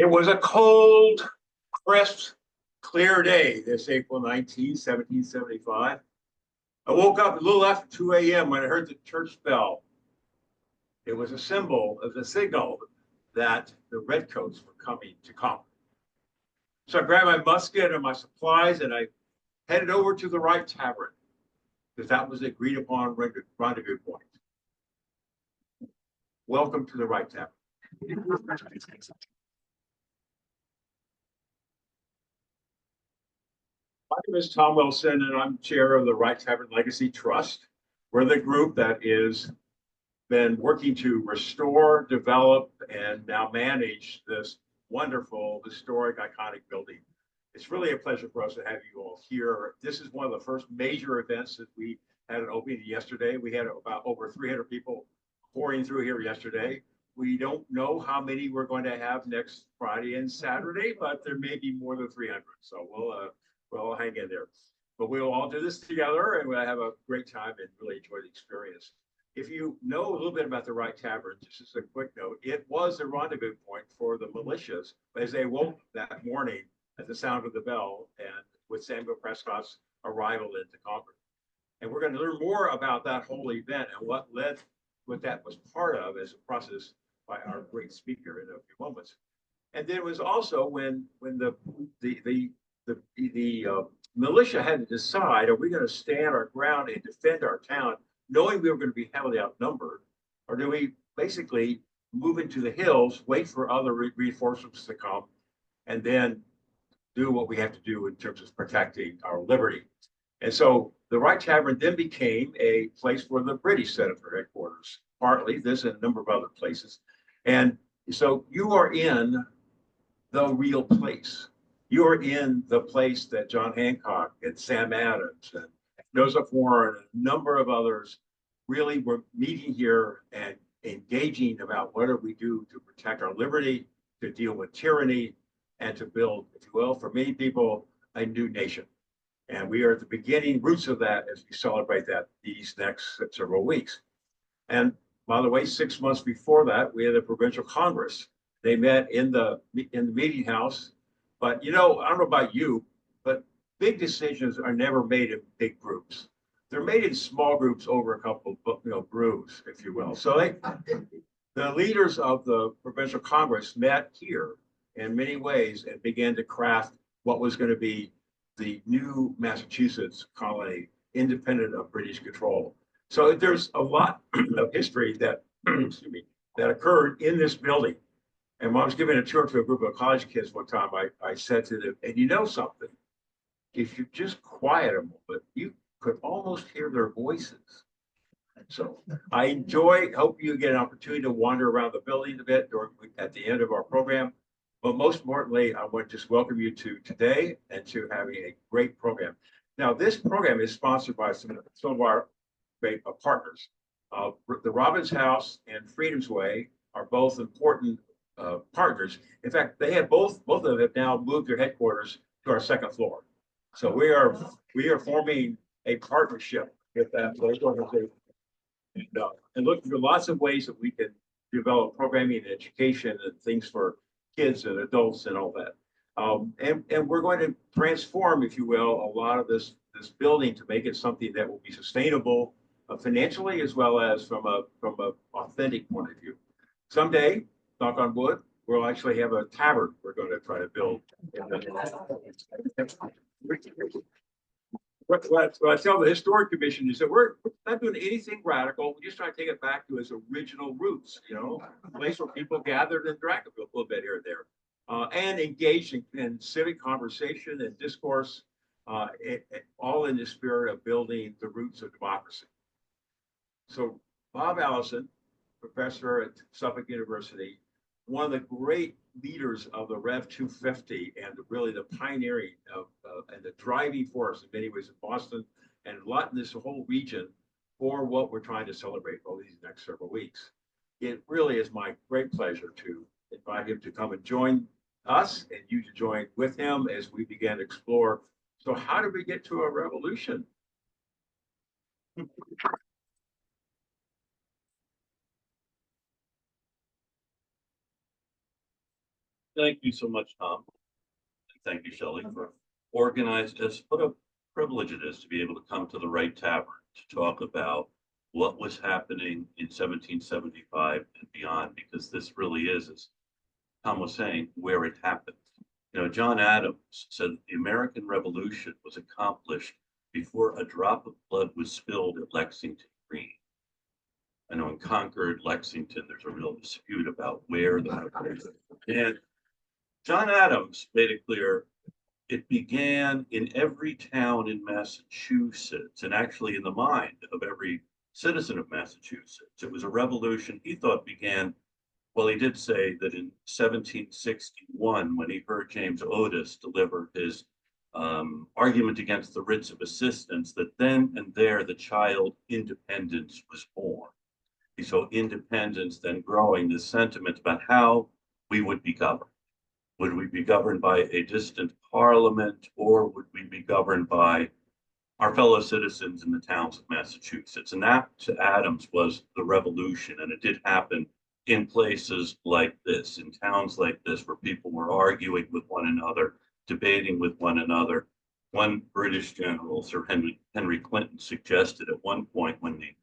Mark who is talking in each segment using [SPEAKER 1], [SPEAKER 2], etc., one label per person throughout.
[SPEAKER 1] It was a cold, crisp, clear day this April 19, 1775. I woke up a little after 2 a.m. when I heard the church bell. It was a symbol of the signal that the redcoats were coming to conquer. So I grabbed my musket and my supplies and I headed over to the Wright Tavern because that was the agreed upon rendezvous point. Welcome to the Wright Tavern. My name is Tom Wilson, and I'm chair of the Wright Tavern Legacy Trust. We're the group that is been working to restore, develop, and now manage this wonderful, historic, iconic building. It's really a pleasure for us to have you all here. This is one of the first major events that we had an opening yesterday. We had about over 300 people pouring through here yesterday. We don't know how many we're going to have next Friday and Saturday, but there may be more than 300. So we'll hang in there. But we'll all do this together and we'll have a great time and really enjoy the experience. If you know a little bit about the Wright Tavern, just as a quick note, it was a rendezvous point for the militias as they woke that morning at the sound of the bell and with Samuel Prescott's arrival into Concord. And we're going to learn more about that whole event and what that was part of as a process by our great speaker in a few moments. And then it was also when the militia had to decide, are we going to stand our ground and defend our town, knowing we were going to be heavily outnumbered, or do we basically move into the hills, wait for other reinforcements to come, and then do what we have to do in terms of protecting our liberty? And so the Wright Tavern then became a place where the British set up their headquarters, partly this and a number of other places. And so you are in the real place. You are in the place that John Hancock and Sam Adams and Joseph Warren and a number of others really were meeting here and engaging about what do we do to protect our liberty, to deal with tyranny, and to build, if you will, for many people, a new nation. And we are at the beginning roots of that as we celebrate that these next several weeks. And by the way, 6 months before that, we had a provincial Congress. They met in the meeting house. But you know, I don't know about you, but big decisions are never made in big groups. They're made in small groups over a couple of brews, if you will. So the leaders of the provincial Congress met here in many ways and began to craft what was going to be the new Massachusetts colony, independent of British control. So there's a lot of history that, excuse me, that occurred in this building. And when I was giving a tour to a group of college kids one time, I said to them, and you know something, if you just quiet them a bit, you could almost hear their voices. So I hope you get an opportunity to wander around the building a bit at the end of our program. But most importantly, I want to just welcome you to today and to having a great program. Now, this program is sponsored by some of our great partners. The Robbins House and Freedom's Way are both important partners. In fact, they have both of them have now moved their headquarters to our second floor. So we are forming a partnership with that organization and looking for lots of ways that we can develop programming and education and things for kids and adults and all that. And we're going to transform, if you will, a lot of this building to make it something that will be sustainable financially as well as from a authentic point of view. Someday, knock on wood, we'll actually have a tavern we're going to try to build. What I tell the Historic Commission is that we're not doing anything radical. We're just trying to take it back to its original roots, you know, a place where people gathered and drank a little bit here and there, and engaged in civic conversation and discourse, all in the spirit of building the roots of democracy. So Bob Allison, professor at Suffolk University, one of the great leaders of the Rev 250 and really the pioneering of and the driving force in many ways in Boston and a lot in this whole region for what we're trying to celebrate over these next several weeks. It really is my great pleasure to invite him to come and join us and you to join with him as we begin to explore. So how did we get to a revolution?
[SPEAKER 2] thank you so much, Tom. And thank you, Shelley, for organizing this. What a privilege it is to be able to come to the Wright Tavern to talk about what was happening in 1775 and beyond, because this really is, as Tom was saying, where it happened. You know, John Adams said the American Revolution was accomplished before a drop of blood was spilled at Lexington Green. I know in Concord, Lexington, there's a real dispute about where the and John Adams made it clear it began in every town in Massachusetts and actually in the mind of every citizen of Massachusetts. It was a revolution he thought began, well, he did say that in 1761, when he heard James Otis deliver his argument against the writs of assistance, that then and there the child independence was born. He saw independence then growing, this sentiment about how we would be governed. Would we be governed by a distant parliament, or would we be governed by our fellow citizens in the towns of Massachusetts? And that, to Adams, was the revolution. And it did happen in places like this, in towns like this, where people were arguing with one another, debating with one another. One British general, Sir Henry Clinton, suggested at one point, when the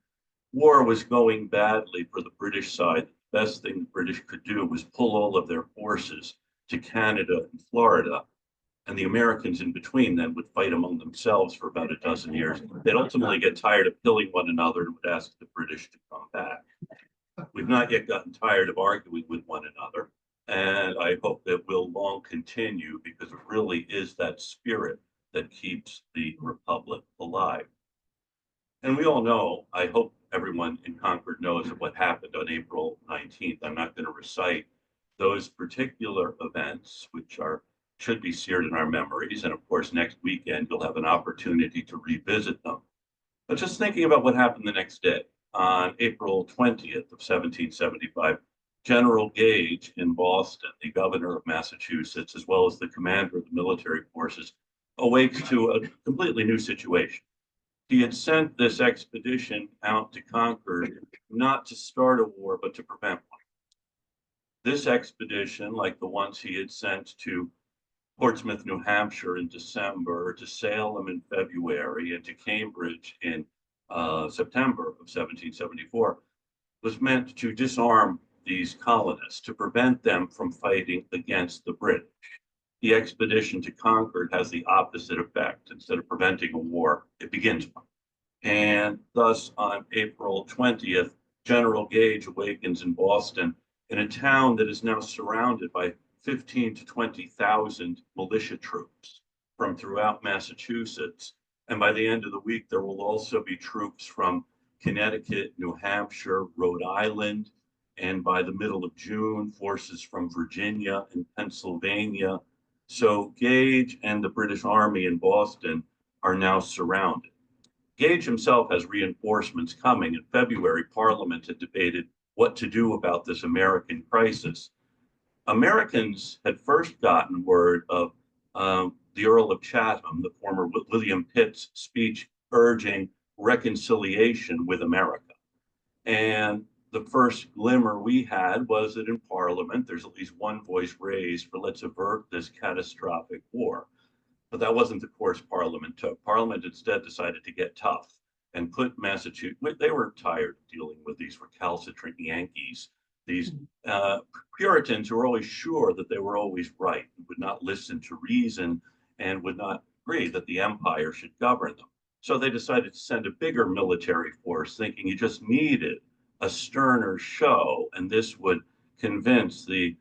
[SPEAKER 2] war was going badly for the British side, the best thing the British could do was pull all of their forces to Canada and Florida. And the Americans in between then would fight among themselves for about a dozen years. They'd ultimately get tired of killing one another and would ask the British to come back. We've not yet gotten tired of arguing with one another. And I hope that will long continue, because it really is that spirit that keeps the Republic alive. And we all know, I hope everyone in Concord knows of what happened on April 19th. I'm not going to recite those particular events, which should be seared in our memories. And of course, next weekend, you'll have an opportunity to revisit them. But just thinking about what happened the next day, on April 20th of 1775, General Gage in Boston, the governor of Massachusetts, as well as the commander of the military forces, awakes to a completely new situation. He had sent this expedition out to Concord not to start a war, but to prevent one. This expedition, like the ones he had sent to Portsmouth, New Hampshire in December, to Salem in February, and to Cambridge in September of 1774, was meant to disarm these colonists, to prevent them from fighting against the British. The expedition to Concord has the opposite effect. Instead of preventing a war, it begins one. And thus, on April 20th, General Gage awakens in Boston, in a town that is now surrounded by 15 to 20,000 militia troops from throughout Massachusetts. And by the end of the week, there will also be troops from Connecticut, New Hampshire, Rhode Island, and by the middle of June, forces from Virginia and Pennsylvania. So Gage and the British Army in Boston are now surrounded. Gage himself has reinforcements coming. In February, Parliament had debated what to do about this American crisis. Americans had first gotten word of the Earl of Chatham, the former William Pitt's speech urging reconciliation with America. And the first glimmer we had was that in Parliament, there's at least one voice raised for let's avert this catastrophic war. But that wasn't the course Parliament took. Parliament instead decided to get tough and put Massachusetts, they were tired of dealing with these recalcitrant Yankees, these Puritans who were always sure that they were always right, would not listen to reason, and would not agree that the empire should govern them. So they decided to send a bigger military force, thinking you just needed a sterner show, and this would convince the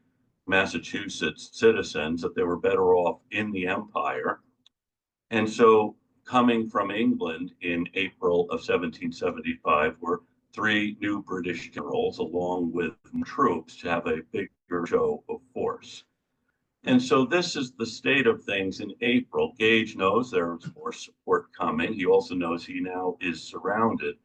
[SPEAKER 2] Massachusetts citizens that they were better off in the empire. And so coming from England in April of 1775 were three new British generals, along with troops, to have a bigger show of force. And so this is the state of things in April. Gage knows there's more support coming. He also knows he now is surrounded.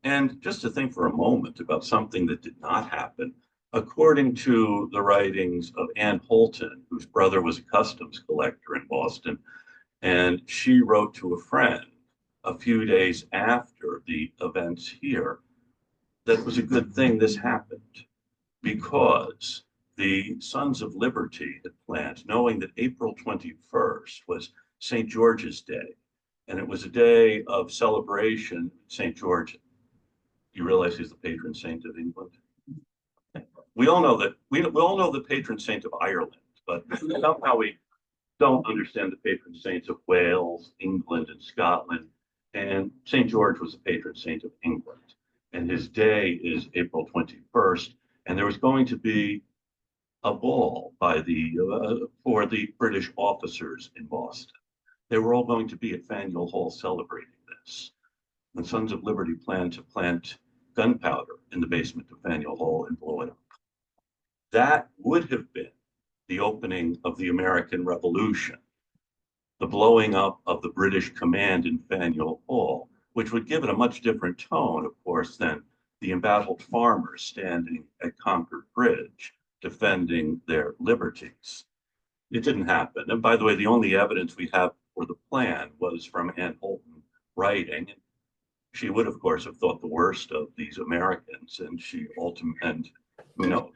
[SPEAKER 2] And just to think for a moment about something that did not happen, according to the writings of Anne Holton, whose brother was a customs collector in Boston, and she wrote to a friend a few days after the events here that it was a good thing this happened, because the Sons of Liberty had planned, knowing that April 21st was St. George's Day, and it was a day of celebration. St. George, you realize he's the patron saint of England? We all know that we all know the patron saint of Ireland, but somehow we don't understand the patron saints of Wales, England, and Scotland. And St. George was the patron saint of England. And his day is April 21st. And there was going to be a ball by for the British officers in Boston. They were all going to be at Faneuil Hall celebrating this. The Sons of Liberty planned to plant gunpowder in the basement of Faneuil Hall and blow it up. That would have been the opening of the American Revolution, the blowing up of the British command in Faneuil Hall, which would give it a much different tone, of course, than the embattled farmers standing at Concord Bridge defending their liberties. It didn't happen. And by the way, the only evidence we have for the plan was from Anne Holton writing. She would, of course, have thought the worst of these Americans, and she ultimately, and who knows,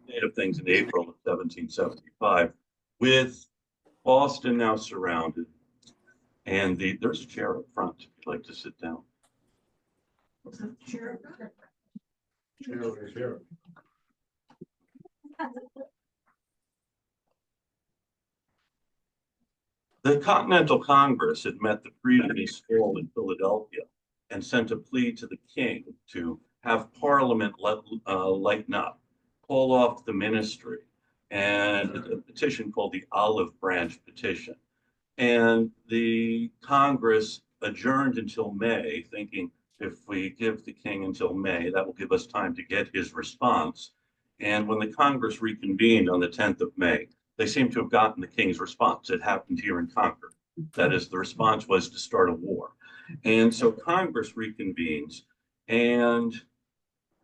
[SPEAKER 2] state of things in April of 1775, with Boston now surrounded, and there's a chair up front if you'd like to sit down.
[SPEAKER 3] Chair.
[SPEAKER 2] The Continental Congress had met the previous fall in Philadelphia and sent a plea to the king to have Parliament lighten up, call off the ministry, and a petition called the Olive Branch Petition. And the Congress adjourned until May, thinking if we give the king until May, that will give us time to get his response. And when the Congress reconvened on the 10th of May, they seem to have gotten the king's response. It happened here in Concord. That is, the response was to start a war. And so Congress reconvenes, and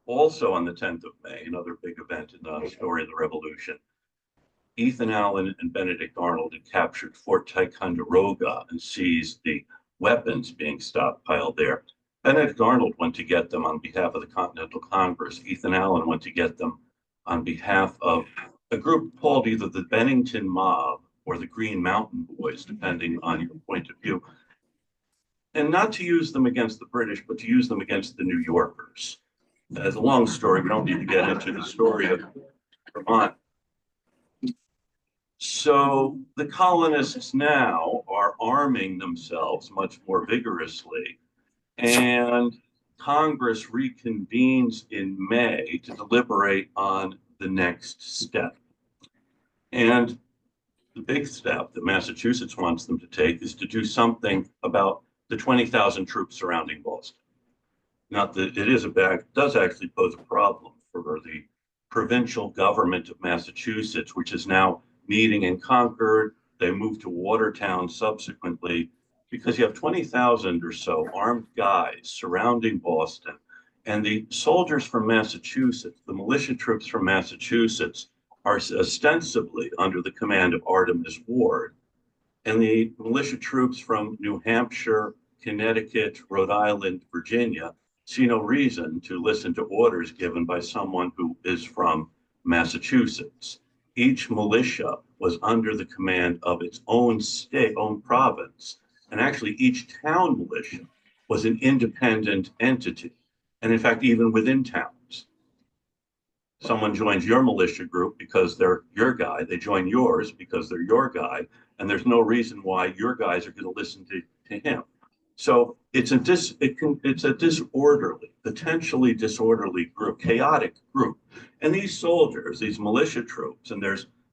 [SPEAKER 2] also on the 10th of May, another big event in the story of the Revolution, Ethan Allen and Benedict Arnold had captured Fort Ticonderoga and seized the weapons being stockpiled there. Benedict Arnold went to get them on behalf of the Continental Congress. Ethan Allen went to get them on behalf of a group called either the Bennington Mob or the Green Mountain Boys, depending on your point of view. And not to use them against the British, but to use them against the New Yorkers. As a long story, we don't need to get into the story of Vermont. So the colonists now are arming themselves much more vigorously, and Congress reconvenes in May to deliberate on the next step. And the big step that Massachusetts wants them to take is to do something about the 20,000 troops surrounding Boston. Not that it is does actually pose a problem for the provincial government of Massachusetts, which is now meeting in Concord. They moved to Watertown subsequently, because you have 20,000 or so armed guys surrounding Boston. And the soldiers from Massachusetts, the militia troops from Massachusetts, are ostensibly under the command of Artemas Ward. And the militia troops from New Hampshire, Connecticut, Rhode Island, Virginia see no reason to listen to orders given by someone who is from Massachusetts. Each militia was under the command of its own state, own province. And actually, each town militia was an independent entity. And in fact, even within towns, someone joins your militia group because they're your guy. They join yours because they're your guy. And there's no reason why your guys are going to listen to him. So it's a disorderly, potentially disorderly group, chaotic group. And these soldiers, these militia troops, and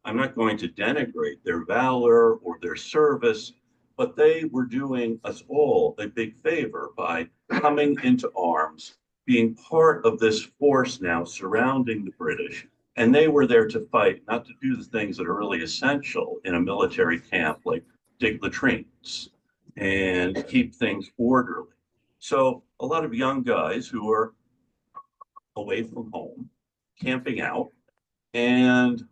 [SPEAKER 2] I'm not going to denigrate their valor or their service, but they were doing us all a big favor by coming into arms, being part of this force now surrounding the British. And they were there to fight, not to do the things that are really essential in a military camp, like dig latrines and keep things orderly. So a lot of young guys who are away from home, camping out, and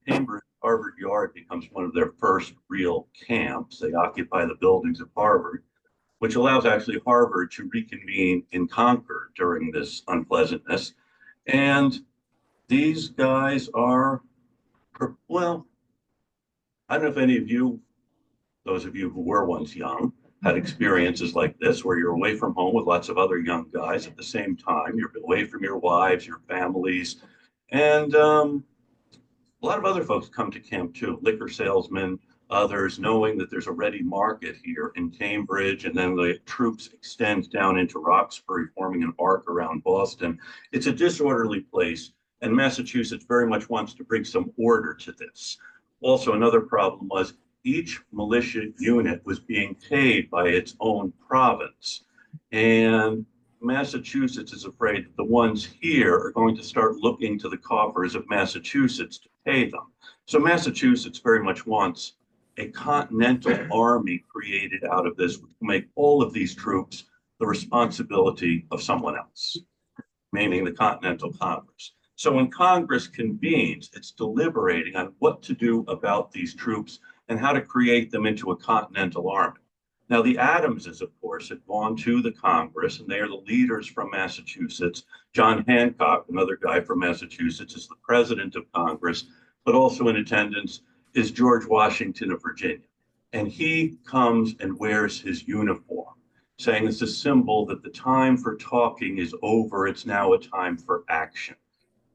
[SPEAKER 2] Cambridge Harvard Yard becomes one of their first real camps. They occupy the buildings of Harvard, which allows actually Harvard to reconvene in Concord during this unpleasantness. And These guys are, well, I don't know if any of you, those of you who were once young, had experiences like this where you're away from home with lots of other young guys at the same time. You're away from your wives, your families, and a lot of other folks come to camp too, liquor salesmen, others, knowing that there's a ready market here in Cambridge, and then the troops extend down into Roxbury, forming an arc around Boston. It's a disorderly place, and Massachusetts very much wants to bring some order to this. Also, another problem was each militia unit was being paid by its own province. And Massachusetts is afraid that the ones here are going to start looking to the coffers of Massachusetts to pay them. So Massachusetts very much wants a continental army created out of this, which will make all of these troops the responsibility of someone else, meaning the Continental Congress. So when Congress convenes, it's deliberating on what to do about these troops and how to create them into a continental army. Now, the Adamses, of course, had gone to the Congress, and they are the leaders from Massachusetts. John Hancock, another guy from Massachusetts, is the president of Congress, but also in attendance is George Washington of Virginia. And he comes and wears his uniform, saying it's a symbol that the time for talking is over. It's now a time for action.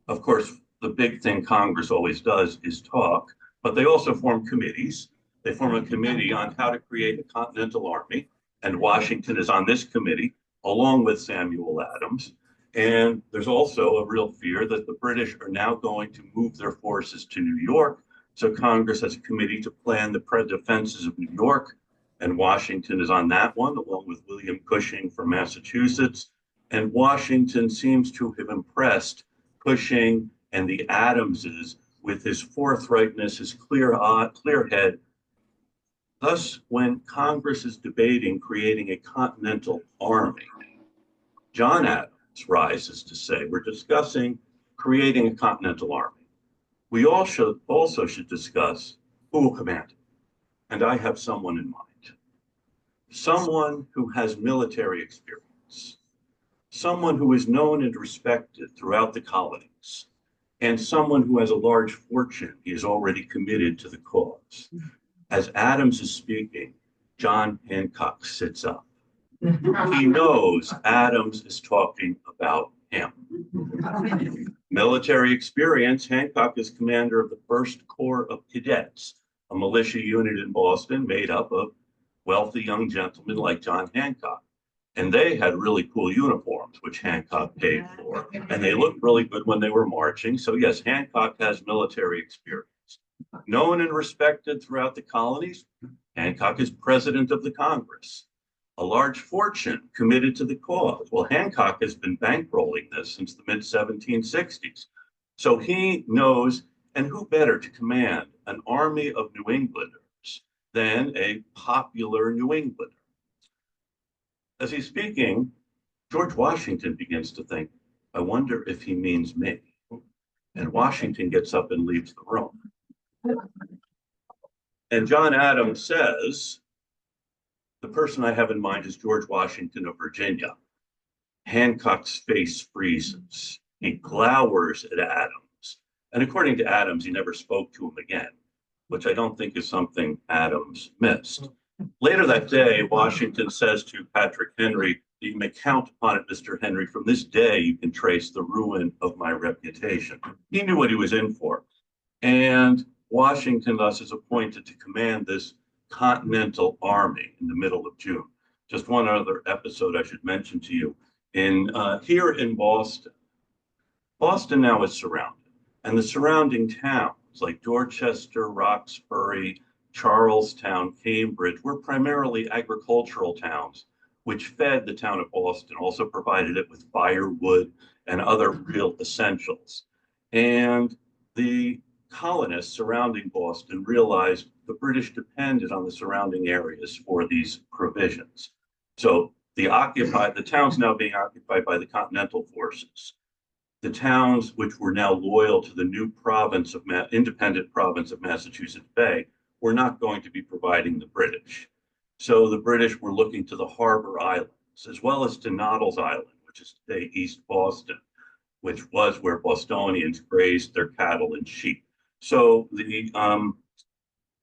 [SPEAKER 2] Of course, the big thing Congress always does is talk, but they also form committees. They form a committee on how to create a continental army, and Washington is on this committee along with Samuel Adams. And there's also a real fear that the British are now going to move their forces to New York. So Congress has a committee to plan the defenses of New York, and Washington is on that one, along with William Cushing from Massachusetts. And Washington seems to have impressed Cushing and the Adamses with his forthrightness, his clear head. Thus, when Congress is debating creating a continental army, John Adams rises to say, we're discussing creating a continental army. We also should discuss who will command it. And I have someone in mind. Someone who has military experience. Someone who is known and respected throughout the colonies. And someone who has a large fortune. He is already committed to the cause. As Adams is speaking, John Hancock sits up. He knows Adams is talking about him. Military experience, Hancock is commander of the 1st Corps of Cadets, a militia unit in Boston made up of wealthy young gentlemen like John Hancock. And they had really cool uniforms, which Hancock paid for. And they looked really good when they were marching. So yes, Hancock has military experience. Known and respected throughout the colonies, Hancock is president of the Congress. A large fortune committed to the cause. Well, Hancock has been bankrolling this since the mid-1760s. So he knows, and who better to command an army of New Englanders than a popular New Englander? As he's speaking, George Washington begins to think, I wonder if he means me. And Washington gets up and leaves the room. And John Adams says, the person I have in mind is George Washington of Virginia. Hancock's face freezes. He glowers at Adams. And according to Adams, he never spoke to him again, which I don't think is something Adams missed. Later that day, Washington says to Patrick Henry, you may count upon it, Mr. Henry. From this day, you can trace the ruin of my reputation. He knew what he was in for. And Washington thus is appointed to command this Continental Army in the middle of June. Just one other episode I should mention to you. Here in Boston, Boston now is surrounded, and the surrounding towns like Dorchester, Roxbury, Charlestown, Cambridge were primarily agricultural towns, which fed the town of Boston, also provided it with firewood and other real essentials. And the colonists surrounding Boston realized the British depended on the surrounding areas for these provisions. So the towns now being occupied by the Continental forces, the towns which were now loyal to the new independent province of Massachusetts Bay were not going to be providing the British. So the British were looking to the harbor islands, as well as to Noddle's Island, which is today East Boston. which was where Bostonians grazed their cattle and sheep. So the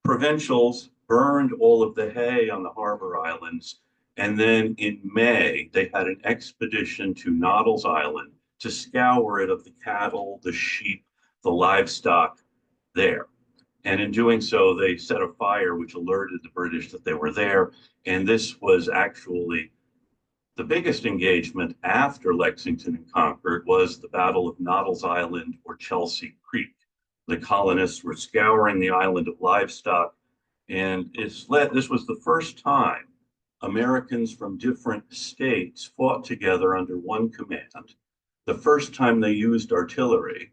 [SPEAKER 2] provincials burned all of the hay on the harbor islands. And then in May, they had an expedition to Noddle's Island to scour it of the cattle, the sheep, the livestock there. And in doing so, they set a fire which alerted the British that they were there. And this was actually the biggest engagement after Lexington and Concord was the Battle of Noddle's Island or Chelsea Creek. The colonists were scouring the island of livestock, and this was the first time Americans from different states fought together under one command, the first time they used artillery,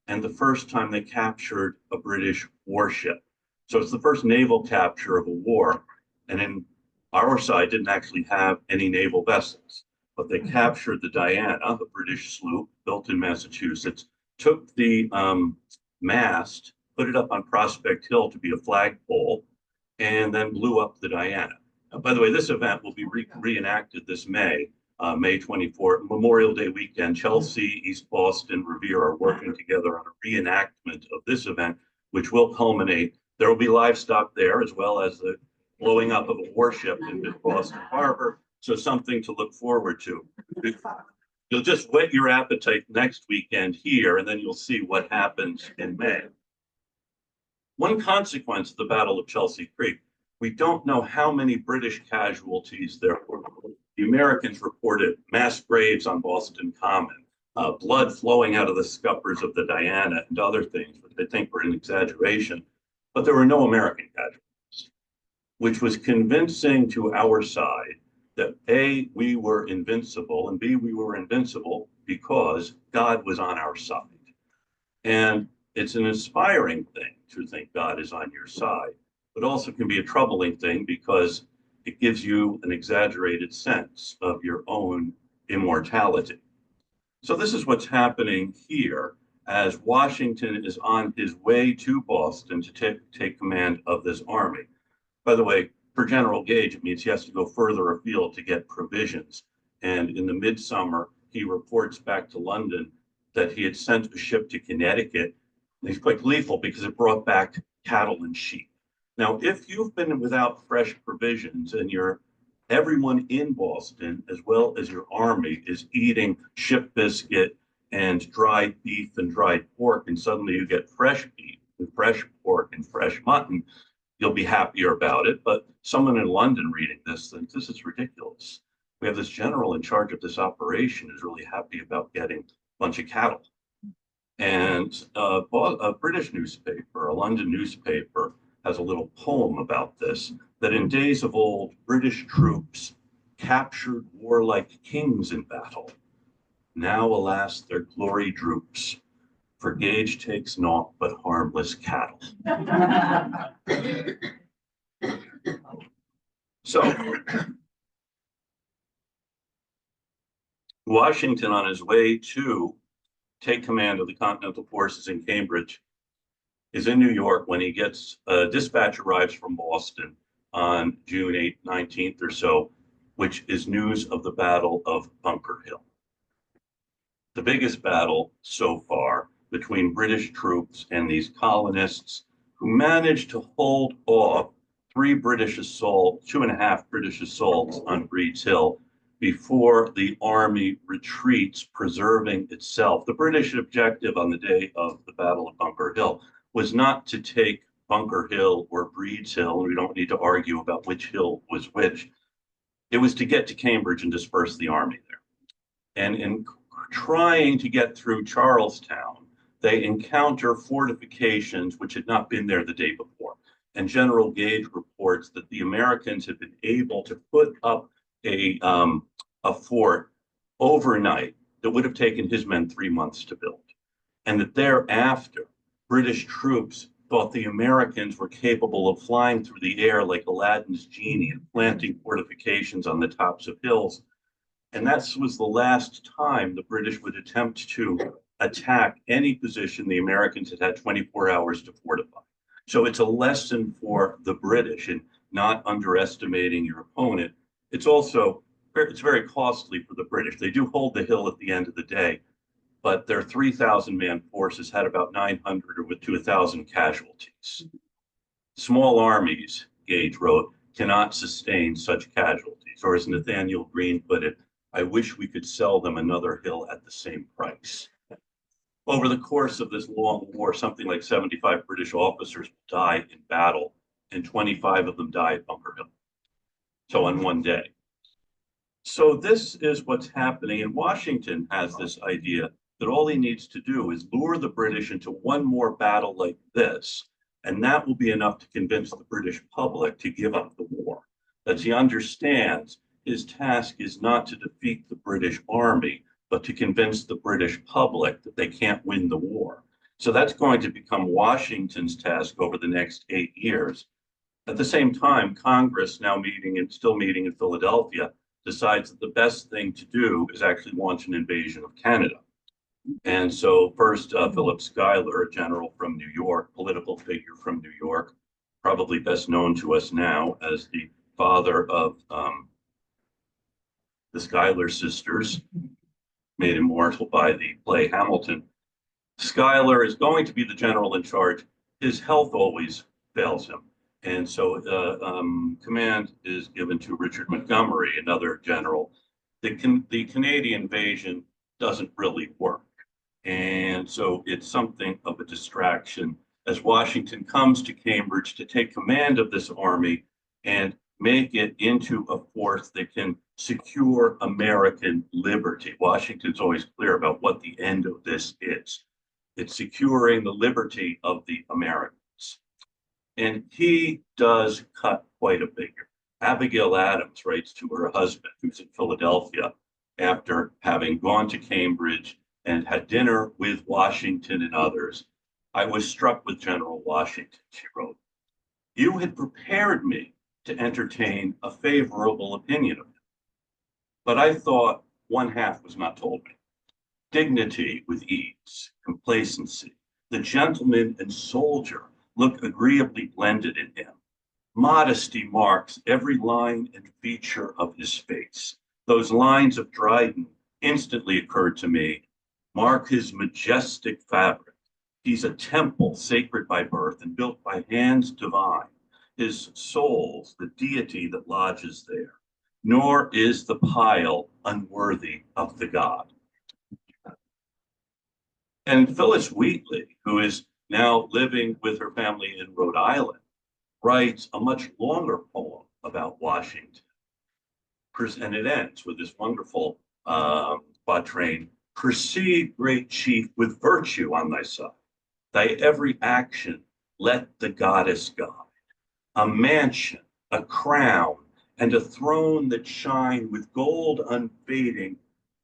[SPEAKER 2] and the first time they captured a British warship. So it's the first naval capture of a war. And in our side didn't actually have any naval vessels, but they captured the Diana, the British sloop built in Massachusetts, took the mast, put it up on Prospect Hill to be a flagpole, and then blew up the Diana. By the way, this event will be reenacted this May, May 24th, Memorial Day weekend. Chelsea, East Boston, Revere are working together on a reenactment of this event, which will culminate. There will be livestock there as well as the blowing up of a warship in Boston Harbor. So something to look forward to. You'll just whet your appetite next weekend here, and then you'll see what happens in May. One consequence of the Battle of Chelsea Creek, we don't know how many British casualties there were. The Americans reported mass graves on Boston Common, blood flowing out of the scuppers of the Diana and other things, which they think were an exaggeration, but there were no American casualties, which was convincing to our side that A, we were invincible, and B, we were invincible because God was on our side. And it's an inspiring thing to think God is on your side, but also can be a troubling thing because it gives you an exaggerated sense of your own immortality. So this is what's happening here as Washington is on his way to Boston to take command of this army. By the way, for General Gage, it means he has to go further afield to get provisions. And in the midsummer, he reports back to London that he had sent a ship to Connecticut. And he's quite gleeful because it brought back cattle and sheep. Now, if you've been without fresh provisions and everyone in Boston, as well as your army, is eating ship biscuit and dried beef and dried pork, and suddenly you get fresh beef and fresh pork and fresh mutton, you'll be happier about it. But someone in London reading this thinks this is ridiculous. We have this general in charge of this operation who's really happy about getting a bunch of cattle. And a British newspaper, a London newspaper, has a little poem about this, that in days of old, British troops captured warlike kings in battle. Now, alas, their glory droops, for Gage takes naught but harmless cattle. So, Washington, on his way to take command of the Continental Forces in Cambridge, is in New York when he gets a dispatch arrives from Boston on June 8th, 19th or so, which is news of the Battle of Bunker Hill. The biggest battle so far between British troops and these colonists who managed to hold off 2.5 British assaults on Breed's Hill before the army retreats, preserving itself. The British objective on the day of the Battle of Bunker Hill was not to take Bunker Hill or Breed's Hill, and we don't need to argue about which hill was which. It was to get to Cambridge and disperse the army there. And in trying to get through Charlestown, they encounter fortifications which had not been there the day before. And General Gage reports that the Americans had been able to put up a fort overnight that would have taken his men 3 months to build. And that thereafter, British troops thought the Americans were capable of flying through the air like Aladdin's genie and planting fortifications on the tops of hills. And that was the last time the British would attempt to attack any position the Americans had had 24 hours to fortify. So it's a lesson for the British in not underestimating your opponent. It's very costly for the British. They do hold the hill at the end of the day, but their 3,000 man forces had about 900 or to 1,000 casualties. Small armies, Gage wrote, cannot sustain such casualties. Or as Nathaniel Green put it, I wish we could sell them another hill at the same price. Over the course of this long war, something like 75 British officers died in battle, and 25 of them died at Bunker Hill. So on one day. So this is what's happening. And Washington has this idea that all he needs to do is lure the British into one more battle like this, and that will be enough to convince the British public to give up the war. That he understands his task is not to defeat the British army, but to convince the British public that they can't win the war. So that's going to become Washington's task over the next 8 years. At the same time, Congress, now meeting and still meeting in Philadelphia, decides that the best thing to do is actually launch an invasion of Canada. And so first, Philip Schuyler, a general from New York, political figure from New York, probably best known to us now as the father of the Schuyler sisters, made immortal by the play Hamilton. Schuyler is going to be the general in charge. His health always fails him. And so command is given to Richard Montgomery, another general. The Canadian invasion doesn't really work. And so it's something of a distraction as Washington comes to Cambridge to take command of this army and make it into a force that can secure American liberty. Washington's always clear about what the end of this is. It's securing the liberty of the Americans. And he does cut quite a figure. Abigail Adams writes to her husband, who's in Philadelphia, after having gone to Cambridge and had dinner with Washington and others. I was struck with General Washington, she wrote. You had prepared me to entertain a favorable opinion of him, but I thought one half was not told me. Dignity with ease, complacency, the gentleman and soldier look agreeably blended in him. Modesty marks every line and feature of his face. Those lines of Dryden instantly occurred to me. Mark his majestic fabric. He's a temple sacred by birth and built by hands divine. His soul's the deity that lodges there, nor is the pile unworthy of the god. And Phyllis Wheatley, who is now living with her family in Rhode Island, writes a much longer poem about Washington. And it ends with this wonderful quatrain, proceed, great chief, with virtue on thy side. Thy every action let the goddess guide. A mansion, a crown, and a throne that shine with gold unfading,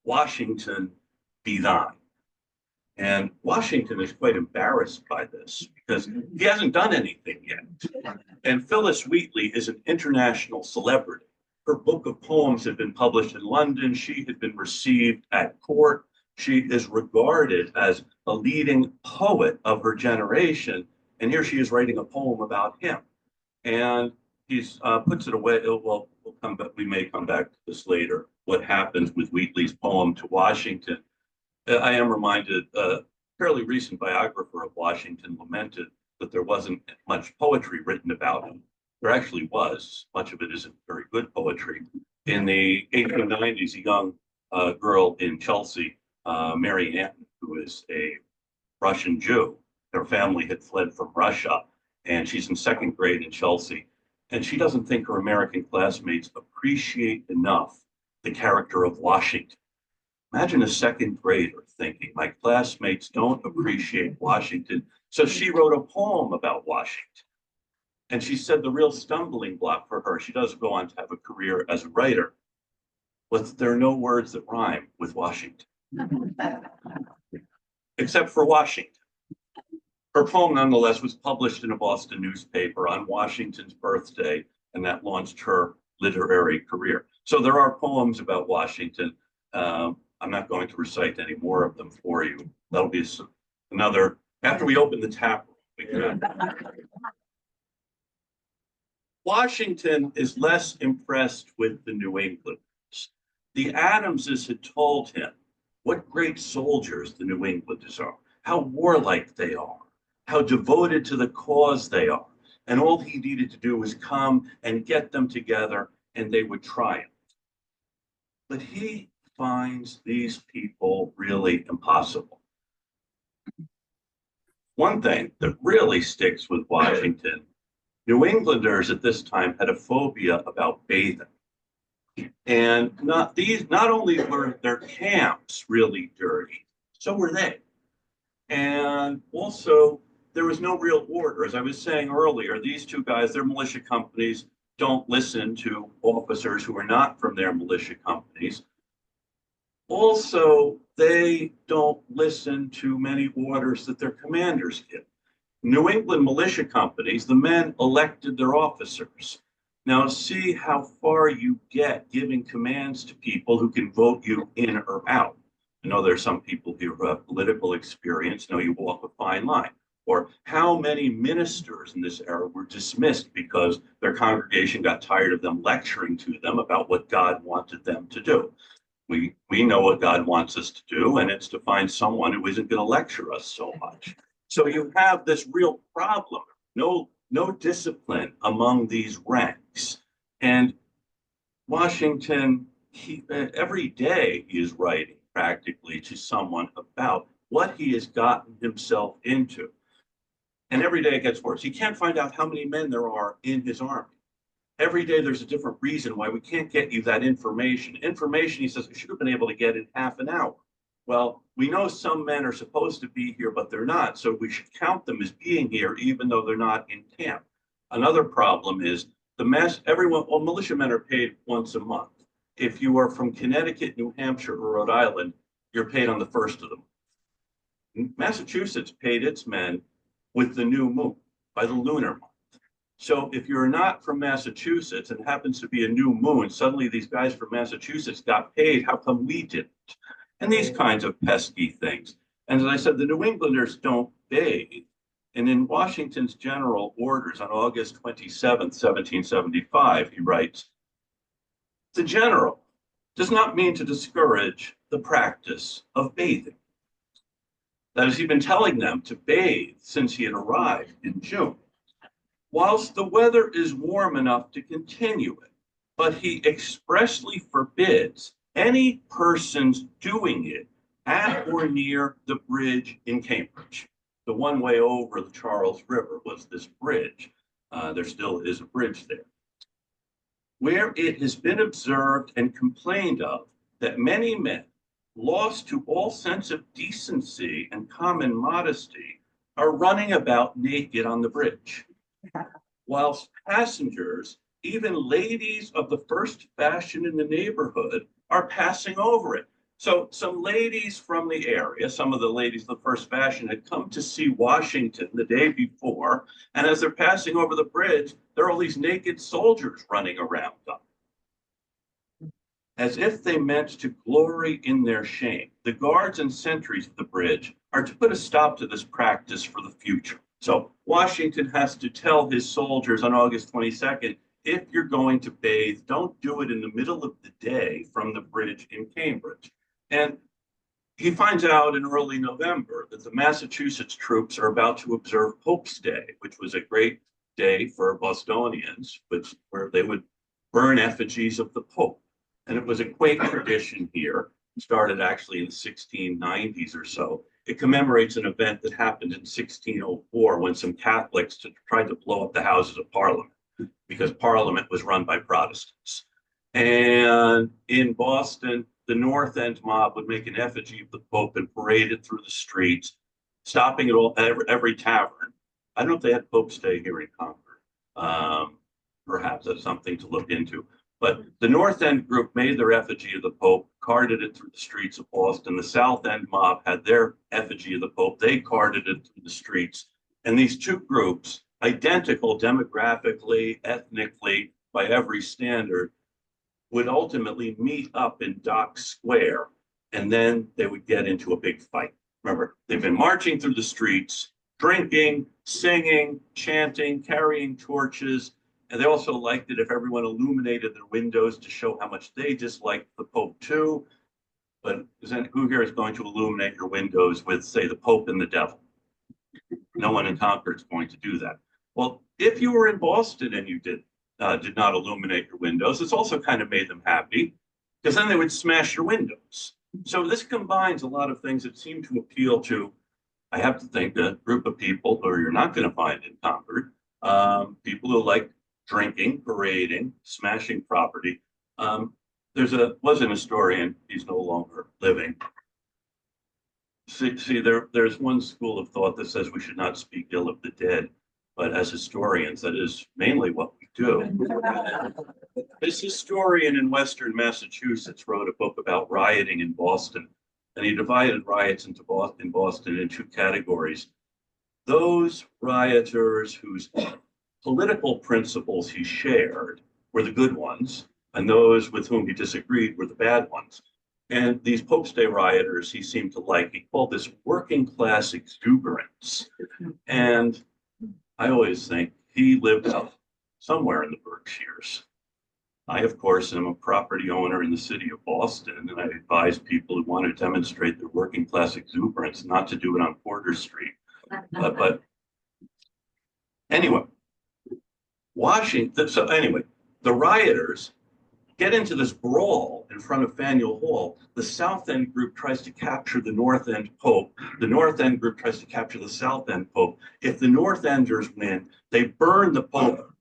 [SPEAKER 2] Washington, be thine. And Washington is quite embarrassed by this because he hasn't done anything yet. And Phyllis Wheatley is an international celebrity. Her book of poems had been published in London. She had been received at court. She is regarded as a leading poet of her generation. And here she is writing a poem about him. And he puts it away. Well, we'll come back. We may come back to this later. What happens with Wheatley's poem to Washington? I am reminded, a fairly recent biographer of Washington lamented that there wasn't much poetry written about him. There actually was. Much of it isn't very good poetry. In the 1890s, a young girl in Chelsea, Mary Ann, who is a Russian Jew, her family had fled from Russia, and she's in second grade in Chelsea. And she doesn't think her American classmates appreciate enough the character of Washington. Imagine a second grader thinking, my classmates don't appreciate Washington. So she wrote a poem about Washington. And she said the real stumbling block for her, she does go on to have a career as a writer, was that there are no words that rhyme with Washington, except for Washington. Her poem, nonetheless, was published in a Boston newspaper on Washington's birthday, and that launched her literary career. So there are poems about Washington. I'm not going to recite any more of them for you. That'll be another, after we open the tap room, we can. Washington is less impressed with the New Englanders. The Adamses had told him, what great soldiers the New Englanders are, how warlike they are, how devoted to the cause they are. And all he needed to do was come and get them together, and they would triumph. But he finds these people really impossible. One thing that really sticks with Washington, New Englanders at this time had a phobia about bathing. And not only were their camps really dirty, so were they. And also, there was no real order. As I was saying earlier, these two guys, their militia companies, don't listen to officers who are not from their militia companies. Also, they don't listen to many orders that their commanders give. New England militia companies, the men elected their officers. Now, see how far you get giving commands to people who can vote you in or out. I know there's some people here who have political experience, know you walk a fine line. Or how many ministers in this era were dismissed because their congregation got tired of them lecturing to them about what God wanted them to do. We know what God wants us to do, and it's to find someone who isn't going to lecture us so much. So you have this real problem, no discipline among these ranks. And Washington, every day he is writing practically to someone about what he has gotten himself into. And every day it gets worse. He can't find out how many men there are in his army. Every day there's a different reason why we can't get you that information. Information, he says, we should have been able to get in half an hour. Well, we know some men are supposed to be here, but they're not. So we should count them as being here, even though they're not in camp. Another problem is militiamen are paid once a month. If you are from Connecticut, New Hampshire, or Rhode Island, you're paid on the first of the month. Massachusetts paid its men with the new moon, by the lunar month. So if you're not from Massachusetts and happens to be a new moon, suddenly these guys from Massachusetts got paid. How come we didn't? And these kinds of pesky things. And as I said, the New Englanders don't bathe. And in Washington's general orders on August 27th, 1775, he writes, the general does not mean to discourage the practice of bathing. That is, he'd been telling them to bathe since he had arrived in June, whilst the weather is warm enough to continue it, but he expressly forbids any persons doing it at or near the bridge in Cambridge. The one way over the Charles River was this bridge. There still is a bridge there, where it has been observed and complained of that many men, lost to all sense of decency and common modesty, are running about naked on the bridge, whilst passengers, even ladies of the first fashion in the neighborhood, are passing over it. So some ladies from the area, some of the ladies of the first fashion, had come to see Washington the day before, and as they're passing over the bridge, there are all these naked soldiers running around them, as if they meant to glory in their shame. The guards and sentries of the bridge are to put a stop to this practice for the future. So Washington has to tell his soldiers on August 22nd, if you're going to bathe, don't do it in the middle of the day from the bridge in Cambridge. And he finds out in early November that the Massachusetts troops are about to observe Pope's Day, which was a great day for Bostonians, where they would burn effigies of the Pope. And it was a quaint tradition here, started actually in the 1690s or so. It commemorates an event that happened in 1604 when some Catholics tried to blow up the Houses of Parliament because Parliament was run by Protestants. And in Boston, the North End mob would make an effigy of the Pope and parade it through the streets, stopping at every tavern. I don't know if they had Pope's Day here in Concord. Perhaps that's something to look into. But the North End group made their effigy of the Pope, carted it through the streets of Boston. The South End mob had their effigy of the Pope. They carted it through the streets. And these two groups, identical demographically, ethnically, by every standard, would ultimately meet up in Dock Square, and then they would get into a big fight. Remember, they've been marching through the streets, drinking, singing, chanting, carrying torches. And they also liked it if everyone illuminated their windows to show how much they disliked the Pope too. But who here is going to illuminate your windows with, say, the Pope and the devil? No one in Concord is going to do that. Well, if you were in Boston and you did not illuminate your windows, it's also kind of made them happy because then they would smash your windows. So this combines a lot of things that seem to appeal to, I have to think, a group of people who you're not going to find in Concord, people who like drinking, parading, smashing property. Was an historian, he's no longer living. There's one school of thought that says we should not speak ill of the dead, but as historians, that is mainly what we do. This historian in Western Massachusetts wrote a book about rioting in Boston, and he divided riots in Boston into two categories. Those rioters whose political principles he shared were the good ones, and those with whom he disagreed were the bad ones. And these Pope's Day rioters he seemed to like. He called this working class exuberance. And I always think he lived out somewhere in the Berkshires. I, of course, am a property owner in the city of Boston, and I advise people who want to demonstrate their working class exuberance not to do it on Porter Street. But anyway, Washington. So anyway, the rioters get into this brawl in front of Faneuil Hall. The South End group tries to capture the North End Pope. The North End group tries to capture the South End Pope. If the North Enders win, they burn the Pope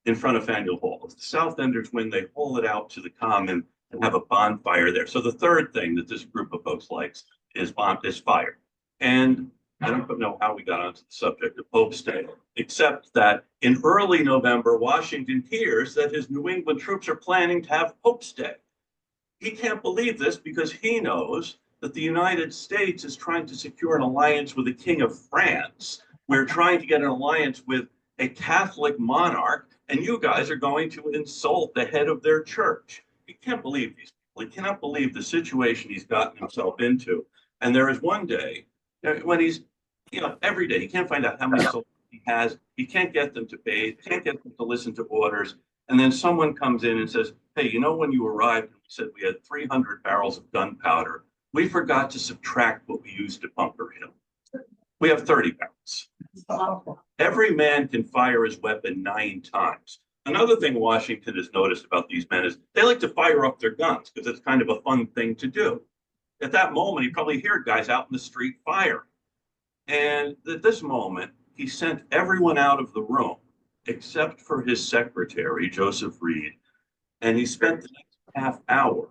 [SPEAKER 2] in front of Faneuil Hall. If the South Enders win, they haul it out to the Common and have a bonfire there. So the third thing that this group of folks likes is fire. And I don't know how we got onto the subject of Pope's Day, except that in early November, Washington hears that his New England troops are planning to have Pope's Day. He can't believe this because he knows that the United States is trying to secure an alliance with the King of France. We're trying to get an alliance with a Catholic monarch, and you guys are going to insult the head of their church. He can't believe these people. He cannot believe the situation he's gotten himself into. And there is one day when he's, every day, he can't find out how many soldiers he has. He can't get them to bathe, can't get them to listen to orders. And then someone comes in and says, hey, when you arrived, we said we had 300 barrels of gunpowder. We forgot to subtract what we used at Bunker Hill. We have 30 barrels. Every man can fire his weapon 9 times. Another thing Washington has noticed about these men is they like to fire up their guns because it's kind of a fun thing to do. At that moment, he probably heard guys out in the street firing. And at this moment, he sent everyone out of the room except for his secretary, Joseph Reed. And he spent the next half hour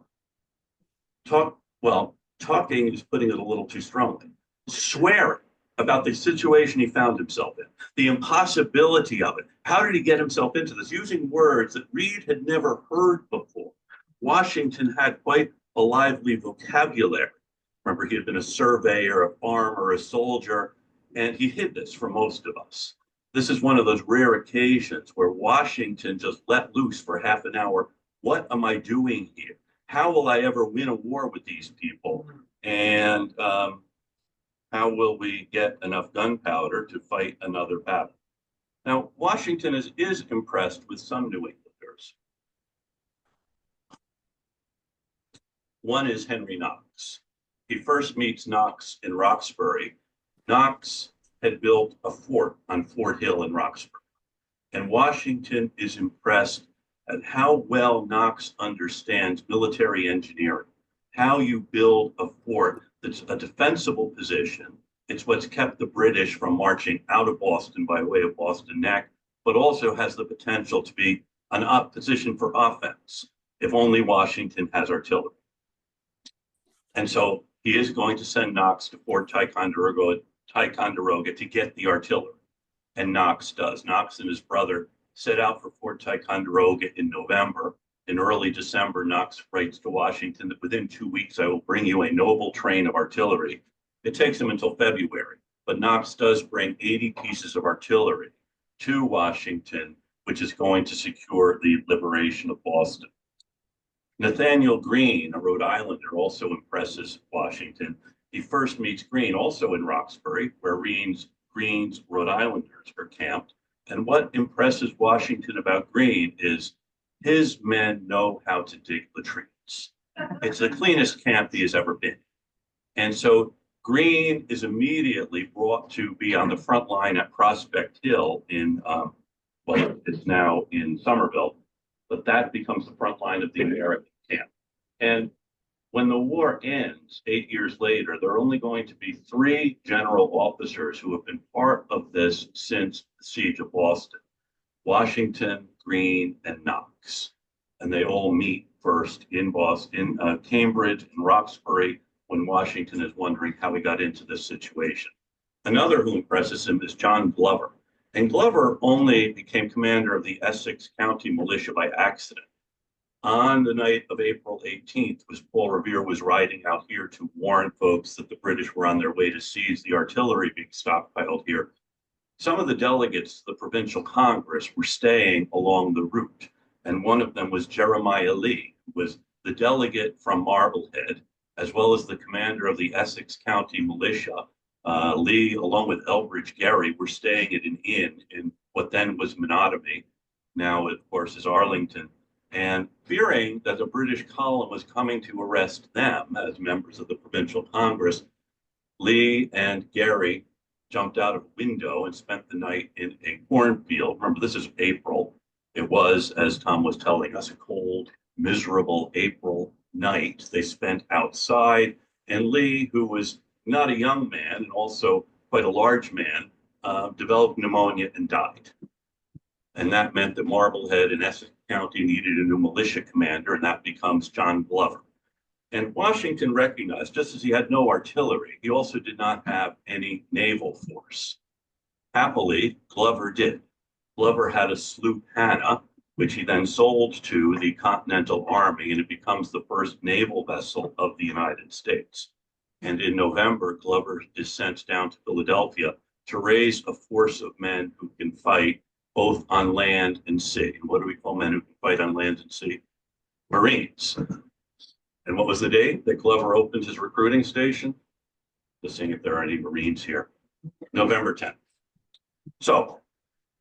[SPEAKER 2] talking is putting it a little too strongly, swearing about the situation he found himself in, the impossibility of it. How did he get himself into this? Using words that Reed had never heard before. Washington had quite a lively vocabulary. Remember, he had been a surveyor, a farmer, a soldier, and he hid this from most of us. This is one of those rare occasions where Washington just let loose for half an hour. What am I doing here? How will I ever win a war with these people? And how will we get enough gunpowder to fight another battle? Now, Washington is impressed with some New Englanders. One is Henry Knox. He first meets Knox in Roxbury. Knox had built a fort on Fort Hill in Roxbury. And Washington is impressed at how well Knox understands military engineering, how you build a fort that's a defensible position. It's what's kept the British from marching out of Boston by way of Boston Neck, but also has the potential to be an position for offense if only Washington has artillery. And so he is going to send Knox to Fort Ticonderoga to get the artillery. And Knox does. Knox and his brother set out for Fort Ticonderoga in November. In early December, Knox writes to Washington that within 2 weeks, I will bring you a noble train of artillery. It takes him until February, but Knox does bring 80 pieces of artillery to Washington, which is going to secure the liberation of Boston. Nathaniel Greene, a Rhode Islander, also impresses Washington. He first meets Greene also in Roxbury, where Greene's Rhode Islanders are camped. And what impresses Washington about Greene is his men know how to dig latrines. It's the cleanest camp he has ever been. And so Greene is immediately brought to be on the front line at Prospect Hill in, well, it's now in Somerville, but that becomes the front line of the American camp. And when the war ends 8 years later, there are only going to be three general officers who have been part of this since the siege of Boston: Washington, Greene, and Knox. And they all meet first in Boston, Cambridge, and Roxbury, when Washington is wondering how he got into this situation. Another who impresses him is John Glover. And Glover only became commander of the Essex County Militia by accident. On the night of April 18th, was Paul Revere was riding out here to warn folks that the British were on their way to seize the artillery being stockpiled here. Some of the delegates to the provincial Congress were staying along the route, and one of them was Jeremiah Lee, who was the delegate from Marblehead, as well as the commander of the Essex County Militia. Lee, along with Elbridge Gerry, were staying at an inn in what then was Menotomy, now, of course, is Arlington. And fearing that the British column was coming to arrest them as members of the provincial Congress, Lee and Gerry jumped out of a window and spent the night in a cornfield. Remember, this is April. It was, as Tom was telling us, a cold, miserable April night. They spent outside, and Lee, who was not a young man and also quite a large man, developed pneumonia and died. And that meant that Marblehead and Essex County needed a new militia commander, and that becomes John Glover. And Washington recognized, just as he had no artillery, he also did not have any naval force. Happily, Glover did. Glover had a sloop Hannah, which he then sold to the Continental Army, and it becomes the first naval vessel of the United States. And in November, Glover is sent down to Philadelphia to raise a force of men who can fight both on land and sea. And what do we call men who can fight on land and sea? Marines. And what was the date that Glover opened his recruiting station? Just seeing if there are any Marines here. November 10th. So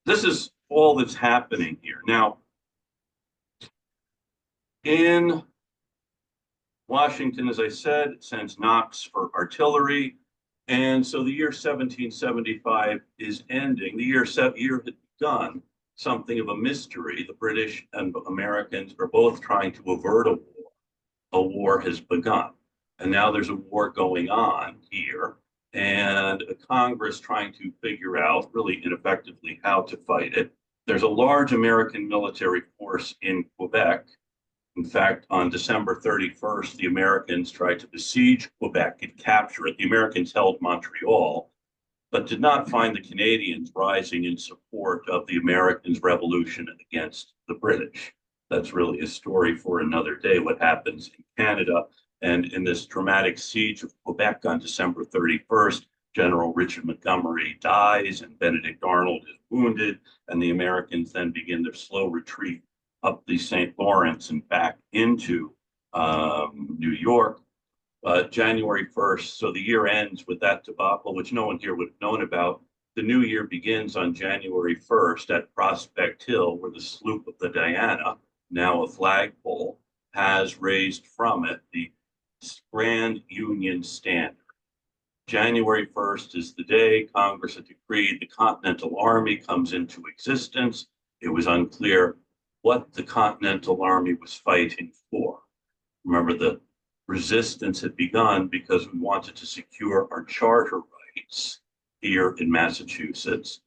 [SPEAKER 2] this is all that's happening here. Now, in Washington, as I said, sends Knox for artillery. And so the year 1775 is ending. The year had begun something of a mystery. The British and Americans are both trying to avert a war. A war has begun. And now there's a war going on here, and a Congress trying to figure out, really ineffectively, how to fight it. There's a large American military force in Quebec. In fact, on December 31st, the Americans tried to besiege Quebec and capture it. The Americans held Montreal, but did not find the Canadians rising in support of the Americans' revolution against the British. That's really a story for another day, what happens in Canada. And in this dramatic siege of Quebec on December 31st, General Richard Montgomery dies and Benedict Arnold is wounded, and the Americans then begin their slow retreat up the St. Lawrence and back into New York. January 1st, so the year ends with that debacle, which no one here would have known about. The new year begins on January 1st at Prospect Hill, where the sloop of the Diana, now a flagpole, has raised from it the Grand Union Standard. January 1st is the day Congress had decreed the Continental Army comes into existence. It was unclear what the Continental Army was fighting for. Remember, the resistance had begun because we wanted to secure our charter rights here in Massachusetts.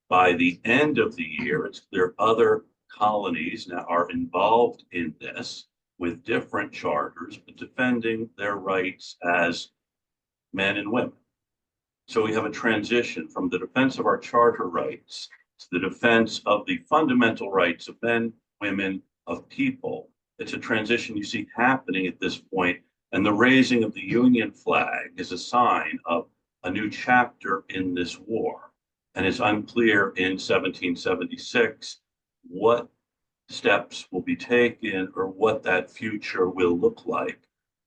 [SPEAKER 2] By the end of the year, it's clear other colonies now are involved in this with different charters, but defending their rights as men and women. So we have a transition from the defense of our charter rights to the defense of the fundamental rights of men, women, of people. It's a transition you see happening at this point, and the raising of the Union flag is a sign of a new chapter in this war. And it's unclear in 1776 what steps will be taken or what that future will look like,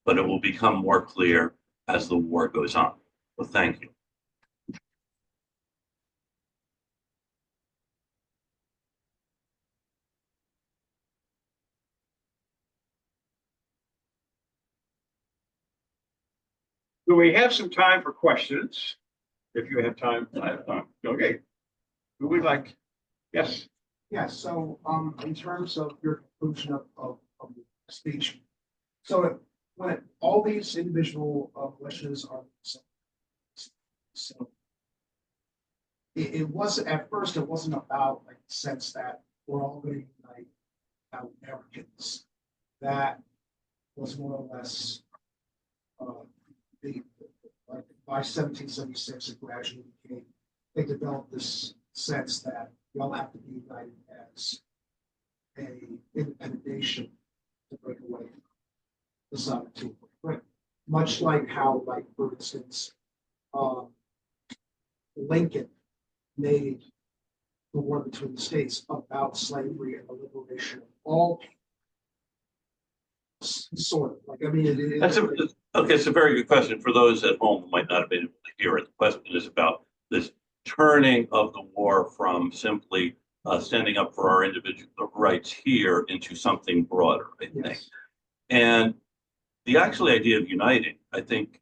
[SPEAKER 2] but it will become more clear as the war goes on. Well, thank you.
[SPEAKER 1] Do we have some time for questions? If you have time, I have time. Okay. Who would like? Yes.
[SPEAKER 3] Yeah, so in terms of your conclusion of the speech, so all these individual wishes are so it wasn't at first, it wasn't about like the sense that we're all going to unite Americans. That was more or less the like by 1776 it gradually became, they developed this sense that we all have to be united as a independent nation to break away from the sovereignty. Right. Much like how, like for instance, Lincoln made the war between the states about slavery and the liberation of all people. Sort of like, I mean,
[SPEAKER 2] Okay, it's a very good question for those at home who might not have been able to hear it. The question is about this turning of the war from simply standing up for our individual rights here into something broader, I think.
[SPEAKER 3] yes.
[SPEAKER 2] And the actual idea of uniting, I think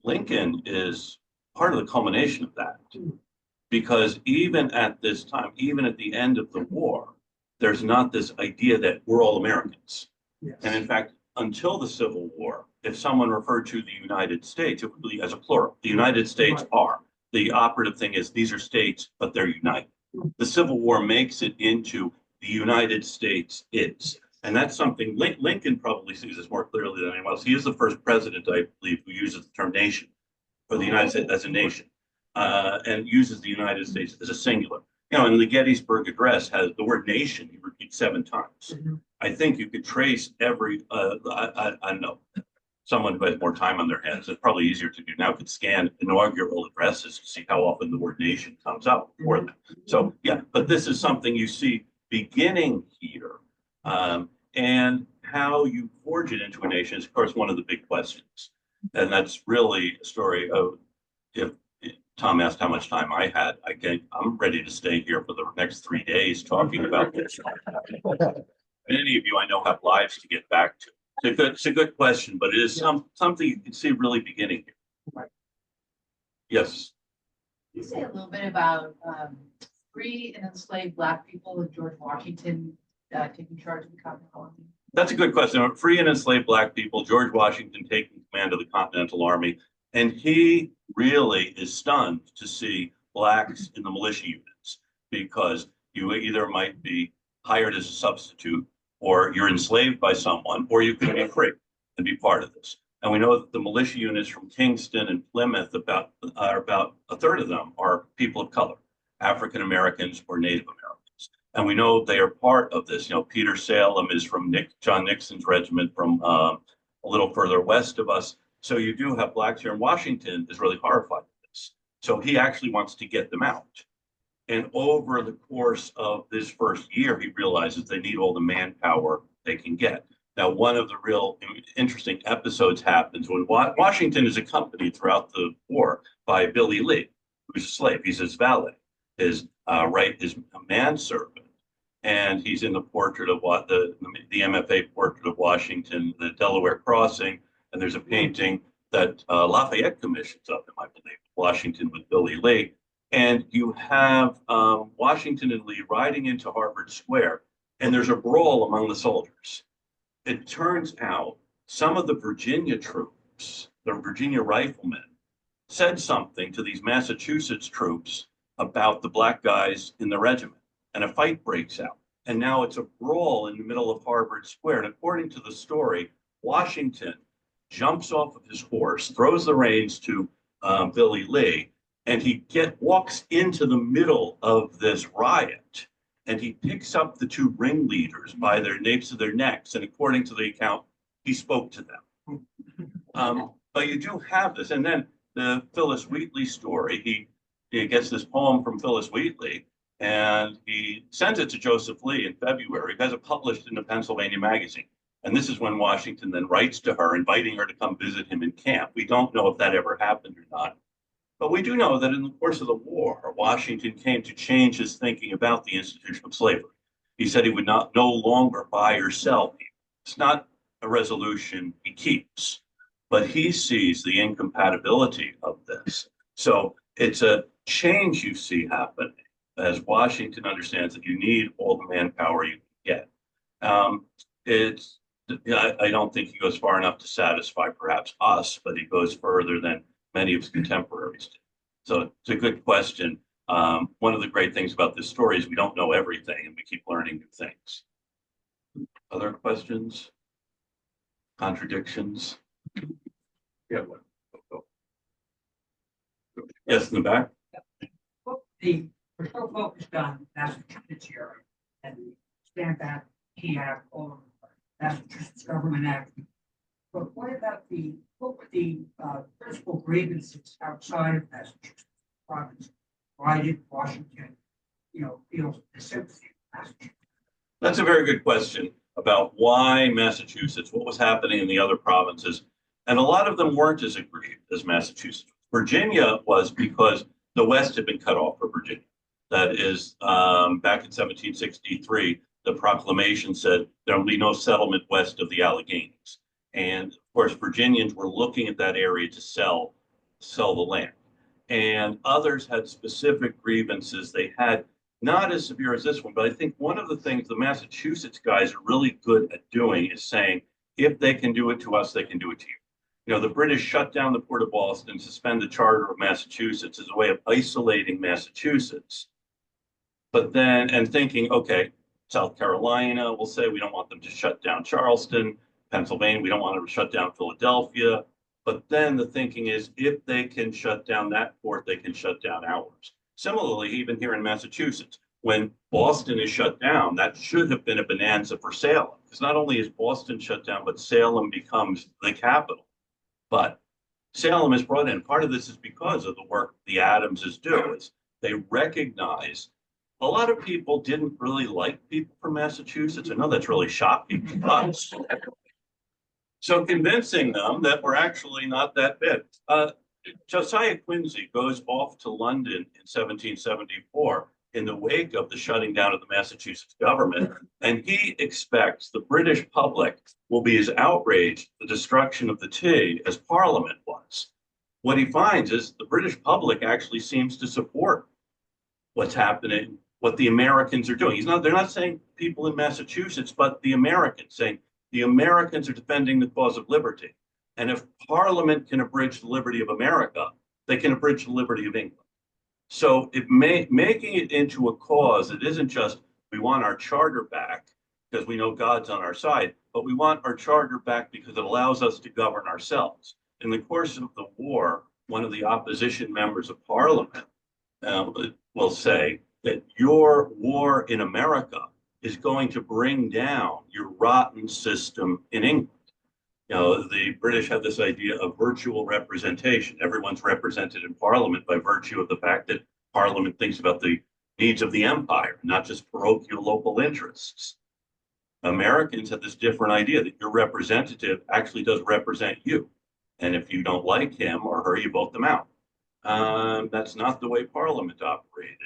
[SPEAKER 2] Lincoln is part of the culmination of that. Because even at this time, even at the end of the war, there's not this idea that we're all Americans.
[SPEAKER 3] Yes.
[SPEAKER 2] And in fact, until the Civil War, if someone referred to the United States, it would be as a plural. The United States
[SPEAKER 3] Right.
[SPEAKER 2] are. The operative thing is these are states, but they're united. The Civil War makes it into the United States is. And that's something Lincoln probably sees this more clearly than anyone else. He is the first president, I believe, who uses the term nation for the United States as a nation, and uses the United States as a singular. You know, in the Gettysburg Address has the word nation, he repeats 7 times. I think you could trace every, I know someone who has more time on their hands, it's probably easier to do now, could scan inaugural addresses to see how often the word nation comes up for them. So, yeah, but this is something you see beginning here. And how you forge it into a nation is, of course, one of the big questions. And that's really a story of, if Tom asked how much time I had, I'm ready to stay here for the next 3 days talking about this. Many of you I know have lives to get back to. It's a good question, but it is something you can see really beginning here.
[SPEAKER 3] Right.
[SPEAKER 2] Yes.
[SPEAKER 4] Can you say a little bit about free and enslaved Black people and George Washington taking charge of the Continental Army?
[SPEAKER 2] That's a good question. Free and enslaved Black people, George Washington taking command of the Continental Army, and he really is stunned to see Blacks in the militia units, because you either might be hired as a substitute, or you're enslaved by someone, or you can be free and be part of this. And we know that the militia units from Kingston and Plymouth, about a third of them are people of color, African Americans or Native Americans. And we know they are part of this. You know, Peter Salem is from John Nixon's regiment from a little further west of us. So you do have Blacks here, and Washington is really horrified with this. So he actually wants to get them out. And over the course of this first year, he realizes they need all the manpower they can get. Now, one of the real interesting episodes happens when Washington is accompanied throughout the war by Billy Lee, who's a slave. He's his valet, his manservant. And he's in the portrait of the MFA portrait of Washington, the Delaware Crossing. And there's a painting that Lafayette commissions of him, I believe, Washington with Billy Lee. And you have Washington and Lee riding into Harvard Square, and there's a brawl among the soldiers. It turns out some of the Virginia troops, the Virginia riflemen, said something to these Massachusetts troops about the Black guys in the regiment, and a fight breaks out. And now it's a brawl in the middle of Harvard Square. And according to the story, Washington jumps off of his horse, throws the reins to Billy Lee, and he walks into the middle of this riot, and he picks up the 2 ringleaders by their napes of their necks. And according to the account, he spoke to them. But you do have this. And then the Phyllis Wheatley story, he gets this poem from Phyllis Wheatley, and he sends it to Joseph Lee in February. He has it published in the Pennsylvania Magazine. And this is when Washington then writes to her, inviting her to come visit him in camp. We don't know if that ever happened or not. But we do know that in the course of the war, Washington came to change his thinking about the institution of slavery. He said he would no longer buy or sell people. It's not a resolution he keeps, but he sees the incompatibility of this. So it's a change you see happening as Washington understands that you need all the manpower you can get. It's I don't think he goes far enough to satisfy perhaps us, but he goes further than many of his contemporaries did. So it's a good question. One of the great things about this story is we don't know everything and we keep learning new things. Other questions? Contradictions? Yeah. Yes, in the back.
[SPEAKER 5] We're so focused on Massachusetts here and we stand back, he have all of Massachusetts government act. But what were the principal grievances outside of Massachusetts province? Why did Washington, feel the sympathy of Massachusetts?
[SPEAKER 2] That's a very good question about why Massachusetts, what was happening in the other provinces. And a lot of them weren't as aggrieved as Massachusetts. Virginia was because the West had been cut off for Virginia. That is, back in 1763, the proclamation said there will be no settlement west of the Alleghenies. And of course, Virginians were looking at that area to sell the land. And others had specific grievances. They had not as severe as this one, but I think one of the things the Massachusetts guys are really good at doing is saying, if they can do it to us, they can do it to you. The British shut down the port of Boston, suspend the charter of Massachusetts as a way of isolating Massachusetts. But then, and thinking, okay, South Carolina will say we don't want them to shut down Charleston, Pennsylvania, we don't want them to shut down Philadelphia. But then the thinking is, if they can shut down that port, they can shut down ours. Similarly, even here in Massachusetts, when Boston is shut down, that should have been a bonanza for Salem, because not only is Boston shut down, but Salem becomes the capital. But Salem is brought in. Part of this is because of the work the Adamses do. Is they recognize a lot of people didn't really like people from Massachusetts. I know that's really shocking to us. So convincing them that we're actually not that bad. Josiah Quincy goes off to London in 1774 in the wake of the shutting down of the Massachusetts government, and he expects the British public will be as outraged at the destruction of the tea as Parliament was. What he finds is the British public actually seems to support what's happening, what the Americans are doing. They're not saying people in Massachusetts, but the Americans, saying the Americans are defending the cause of liberty. And if Parliament can abridge the liberty of America, they can abridge the liberty of England. So making it into a cause, it isn't just we want our charter back because we know God's on our side, but we want our charter back because it allows us to govern ourselves. In the course of the war, one of the opposition members of Parliament will say that your war in America is going to bring down your rotten system in England. The British have this idea of virtual representation. Everyone's represented in Parliament by virtue of the fact that Parliament thinks about the needs of the empire, not just parochial local interests. Americans have this different idea that your representative actually does represent you. And if you don't like him or her, you vote them out. That's not the way Parliament operated.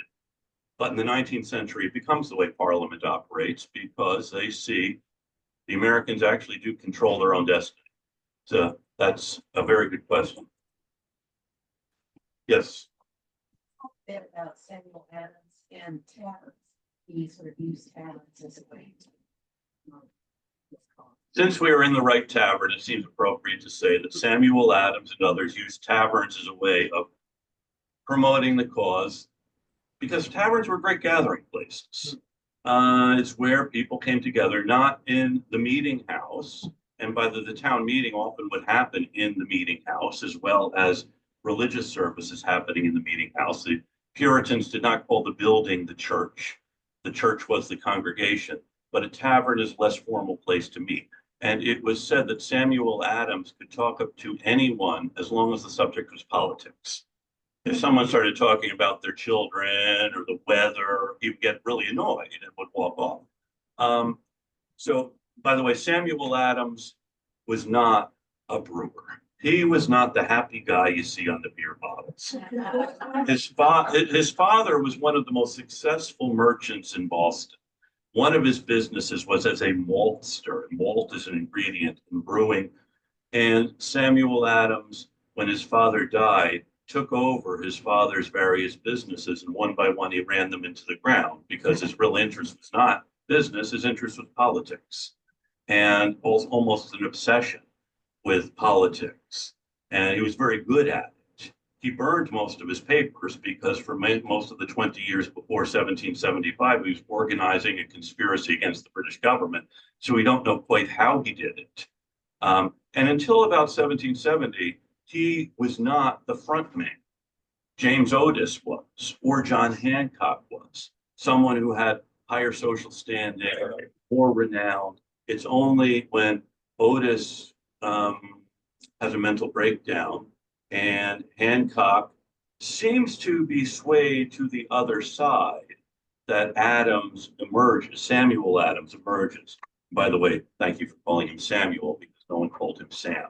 [SPEAKER 2] But in the 19th century, it becomes the way Parliament operates because they see the Americans actually do control their own destiny. So that's a very good question. Yes.
[SPEAKER 6] A bit about Samuel Adams and taverns. He sort of used taverns as a way to.
[SPEAKER 2] Since we are in the Wright Tavern, it seems appropriate to say that Samuel Adams and others used taverns as a way of promoting the cause, because taverns were great gathering places. It's where people came together, not in the meeting house. And by the town meeting often would happen in the meeting house, as well as religious services happening in the meeting house. The Puritans did not call the building the church. The church was the congregation, but a tavern is a less formal place to meet. And it was said that Samuel Adams could talk up to anyone as long as the subject was politics. If someone started talking about their children or the weather, he would get really annoyed and would walk off. So, by the way, Samuel Adams was not a brewer. He was not the happy guy you see on the beer bottles. His father was one of the most successful merchants in Boston. One of his businesses was as a maltster. Malt is an ingredient in brewing. And Samuel Adams, when his father died, took over his father's various businesses, and one by one he ran them into the ground because his real interest was not business, his interest was politics, and almost an obsession with politics. And he was very good at it. He burned most of his papers because for most of the 20 years before 1775, he was organizing a conspiracy against the British government. So we don't know quite how he did it. And until about 1770, he was not the front man. James Otis was, or John Hancock was, someone who had higher social standing, more renown. It's only when Otis has a mental breakdown and Hancock seems to be swayed to the other side that Adams emerges, Samuel Adams emerges. By the way, thank you for calling him Samuel because no one called him Sam.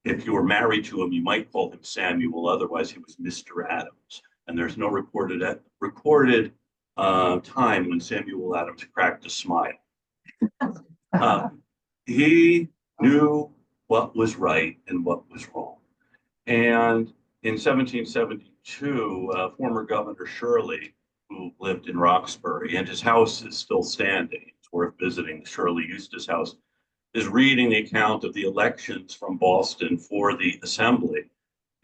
[SPEAKER 2] If you were married to him, you might call him Samuel. Otherwise, he was Mr. Adams. And there's no recorded time when Samuel Adams cracked a smile. He knew what was right and what was wrong. And in 1772, former Governor Shirley, who lived in Roxbury, and his house is still standing, it's worth visiting, the Shirley Eustace House, is reading the account of the elections from Boston for the assembly.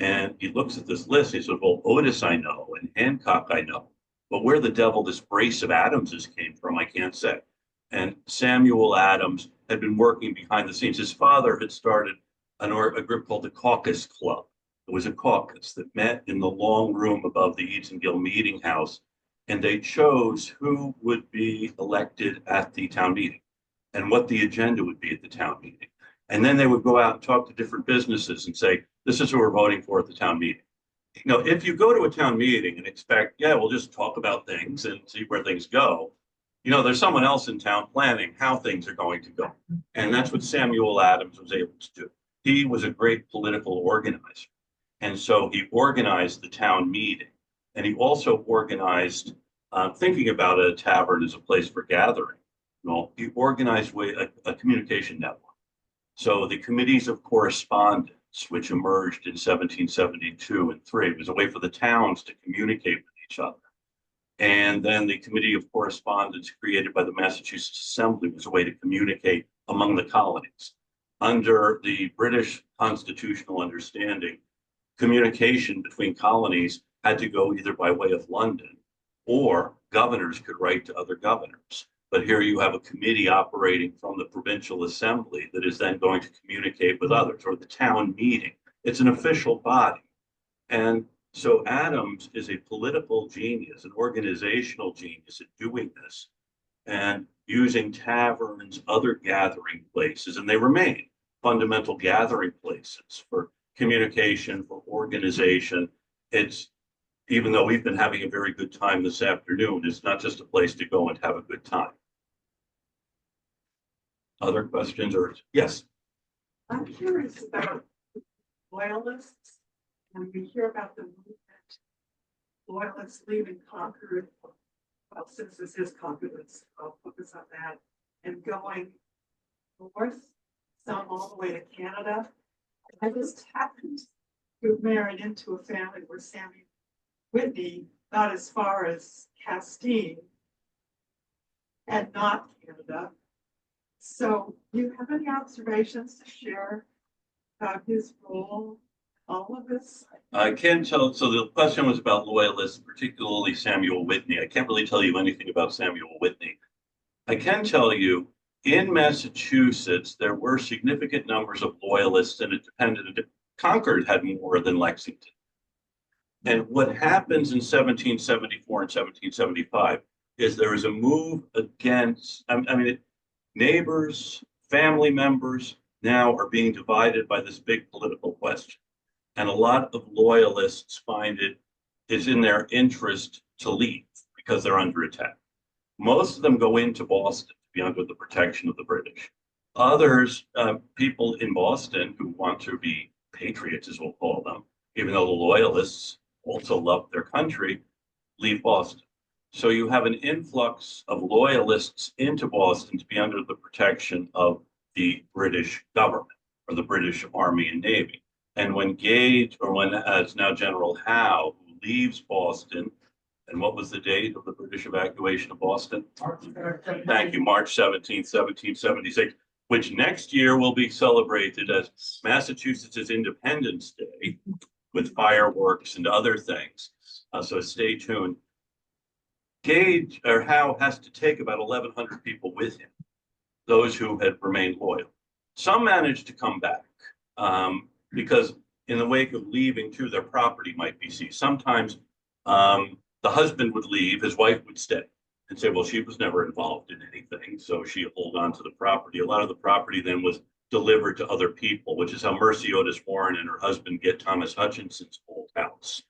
[SPEAKER 2] And he looks at this list. He says, well, Otis I know and Hancock I know, but where the devil this brace of Adamses came from, I can't say. And Samuel Adams had been working behind the scenes. His father had started a group called the Caucus Club. It was a caucus that met in the long room above the Eatongill Meeting House, and they chose who would be elected at the town meeting and what the agenda would be at the town meeting. And then they would go out and talk to different businesses and say, this is who we're voting for at the town meeting. You know, if you go to a town meeting and expect, yeah, we'll just talk about things and see where things go, you know, there's someone else in town planning how things are going to go. And that's what Samuel Adams was able to do. He was a great political organizer. And so he organized the town meeting. And he also organized, thinking about a tavern as a place for gathering. Well, he organized a communication network. So the committees of correspondence, which emerged in 1772 and 3, was a way for the towns to communicate with each other. And then the Committee of Correspondence created by the Massachusetts Assembly was a way to communicate among the colonies. Under the British constitutional understanding, communication between colonies had to go either by way of London or governors could write to other governors. But here you have a committee operating from the provincial assembly that is then going to communicate with others, or the town meeting. It's an official body. And so Adams is a political genius, an organizational genius at doing this and using taverns, other gathering places, and they remain fundamental gathering places for communication, for organization. It's, even though we've been having a very good time this afternoon, it's not just a place to go and have a good time. Other questions or, yes?
[SPEAKER 7] I'm curious about loyalists, and we hear about the movement, loyalists leaving Concord, well, since this is Concord, I'll focus on that, and going north, some all the way to Canada. I just happened to have married into a family where Sammy Whitney got as far as Castine and not Canada. So do you have any observations to share about his role in all of this?
[SPEAKER 2] I can tell, so the question was about loyalists, particularly Samuel Whitney. I can't really tell you anything about Samuel Whitney. I can tell you in Massachusetts, there were significant numbers of loyalists, and it depended. Concord had more than Lexington. And what happens in 1774 and 1775 is there is a move against, neighbors, family members now are being divided by this big political question. And a lot of loyalists find it is in their interest to leave because they're under attack. Most of them go into Boston to be under the protection of the British. Others, people in Boston who want to be patriots, as we'll call them, even though the loyalists also love their country, leave Boston. So you have an influx of loyalists into Boston to be under the protection of the British government. or the British Army and Navy. And when Gage, or when it's now General Howe, who leaves Boston, and what was the date of the British evacuation of Boston? Thank you, March 17th, 1776, which next year will be celebrated as Massachusetts' Independence Day with fireworks and other things. So stay tuned. Gage, or Howe, has to take about 1,100 people with him, those who had remained loyal. Some managed to come back because in the wake of leaving too, their property might be seized. Sometimes the husband would leave, his wife would stay and say, well, she was never involved in anything, so she'd hold on to the property. A lot of the property then was delivered to other people, which is how Mercy Otis Warren and her husband get Thomas Hutchinson's old house.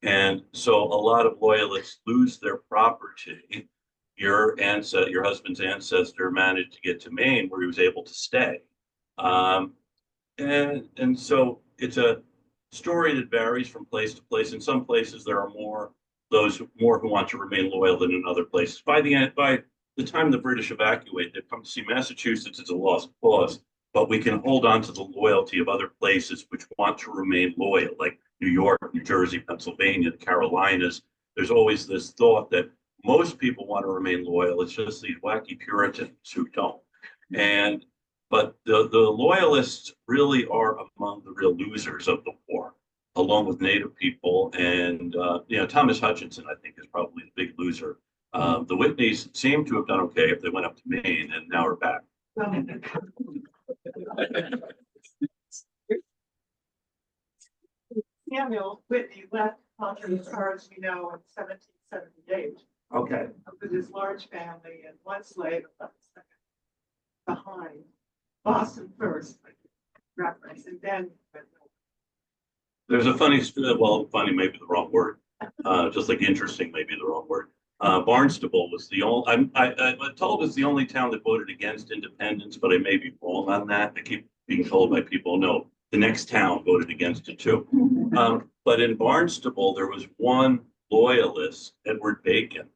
[SPEAKER 2] And so a lot of loyalists lose their property. Your husband's ancestor managed to get to Maine where he was able to stay. And so it's a story that varies from place to place. In some places, there are those who want to remain loyal than in other places. By the time the British evacuate, they come to see Massachusetts as a lost cause, but we can hold on to the loyalty of other places which want to remain loyal, like New York, New Jersey, Pennsylvania, the Carolinas. There's always this thought that most people want to remain loyal. It's just these wacky Puritans who don't. But the loyalists really are among the real losers of the war, along with Native people. And, Thomas Hutchinson, I think, is probably the big loser. The Whitneys seem to have done okay if they went up to Maine and now are back.
[SPEAKER 7] Samuel Whitney left Concord as far as we know in 1778
[SPEAKER 1] Okay.
[SPEAKER 7] with his large family and one slave behind. Boston first, reference, and then.
[SPEAKER 2] There's a funny may be the wrong word, just like interesting may be the wrong word. Barnstable was the only, I'm told it's the only town that voted against independence, but I may be wrong on that. I keep being told by people, no, the next town voted against it too. But in Barnstable, there was one loyalist, Edward Bacon,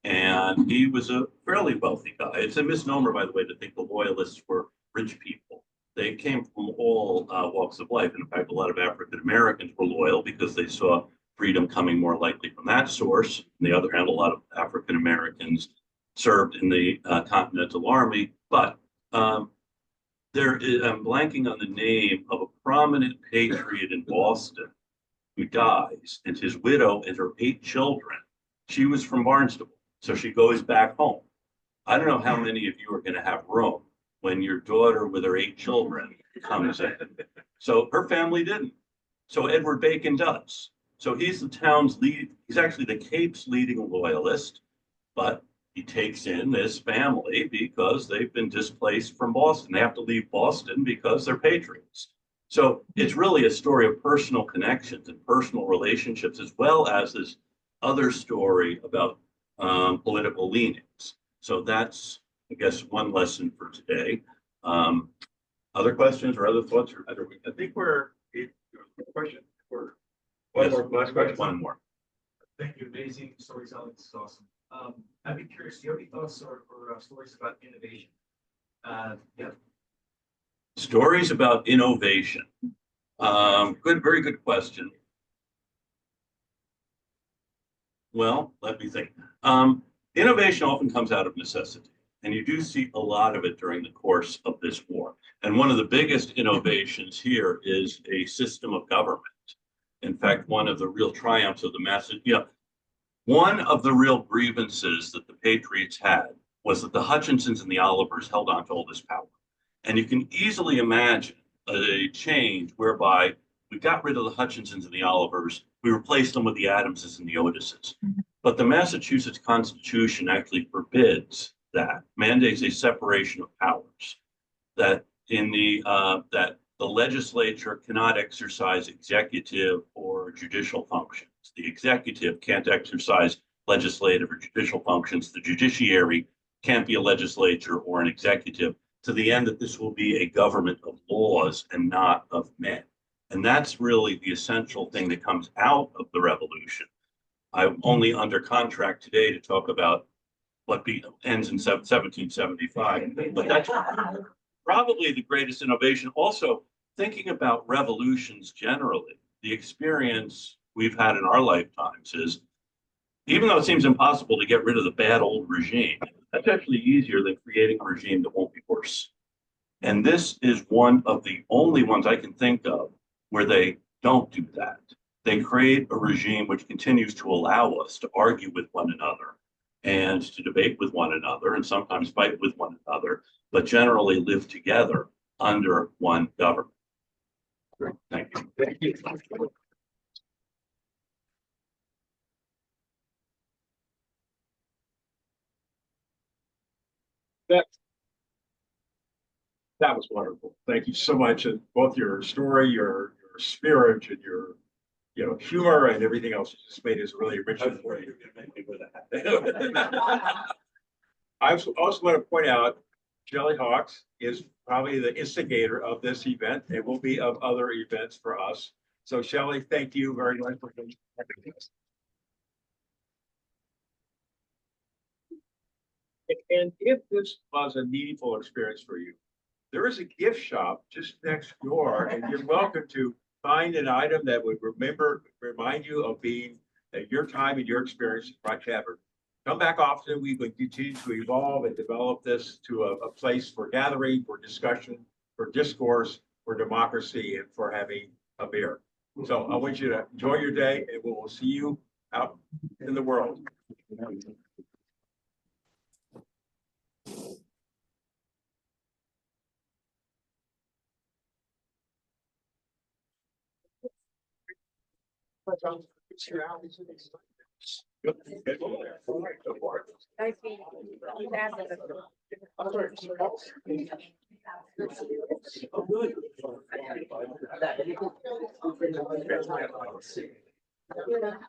[SPEAKER 2] and he was a fairly wealthy guy. It's a misnomer, by the way, to think the loyalists were rich people. They came from all walks of life. And in fact, a lot of African Americans were loyal because they saw freedom coming more likely from that source. On the other hand, a lot of African Americans served in the Continental Army. But I'm blanking on the name of a prominent patriot in Boston who dies, and his widow and her 8 children. She was from Barnstable, so she goes back home. I don't know how many of you are going to have room when your daughter with her 8 children comes in. So her family didn't. So Edward Bacon does. So he's the town's lead. He's actually the Cape's leading loyalist, but he takes in this family because they've been displaced from Boston. They have to leave Boston because they're patriots. So it's really a story of personal connections and personal relationships, as well as this other story about political leanings. So that's, I guess, one lesson for today. Other questions or other thoughts?
[SPEAKER 1] I think we're question. One more last question.
[SPEAKER 2] One more.
[SPEAKER 8] Thank you. Amazing storytelling. This is awesome. I'd be curious. Do you have any thoughts or stories about innovation? Yeah.
[SPEAKER 2] Stories about innovation. Very good question. Well, let me think. Innovation often comes out of necessity. And you do see a lot of it during the course of this war. And one of the biggest innovations here is a system of government. In fact, one of the real triumphs of one of the real grievances that the Patriots had was that the Hutchinsons and the Olivers held on to all this power. And you can easily imagine a change whereby we got rid of the Hutchinsons and the Olivers, we replaced them with the Adamses and the Otises. But the Massachusetts Constitution actually forbids that, mandates a separation of powers, that that the legislature cannot exercise executive or judicial functions. The executive can't exercise legislative or judicial functions. The judiciary can't be a legislature or an executive, to the end that this will be a government of laws and not of men. And that's really the essential thing that comes out of the revolution. I'm only under contract today to talk about what ends in 1775, but that's probably the greatest innovation. Also, thinking about revolutions generally, the experience we've had in our lifetimes is, even though it seems impossible to get rid of the bad old regime, that's actually easier than creating a regime that won't be worse. And this is one of the only ones I can think of where they don't do that. They create a regime which continues to allow us to argue with one another and to debate with one another and sometimes fight with one another, but generally live together under one government. Great. Thank you.
[SPEAKER 1] Thank you. That was wonderful. Thank you so much. And both your story, your spirit, and your humor and everything else just made us really rich. I also want to point out, Shelley Hawks is probably the instigator of this event. It will be of other events for us. So Shelley, thank you very much for being here. And if this was a meaningful experience for you, there is a gift shop just next door, and you're welcome to find an item that would remind you of being at your time and your experience at Wright Tavern. Come back often. We would continue to evolve and develop this to a place for gathering, for discussion, for discourse, for democracy, and for having a beer. So I want you to enjoy your day, and we will see you out in the world.
[SPEAKER 6] Nice meeting you.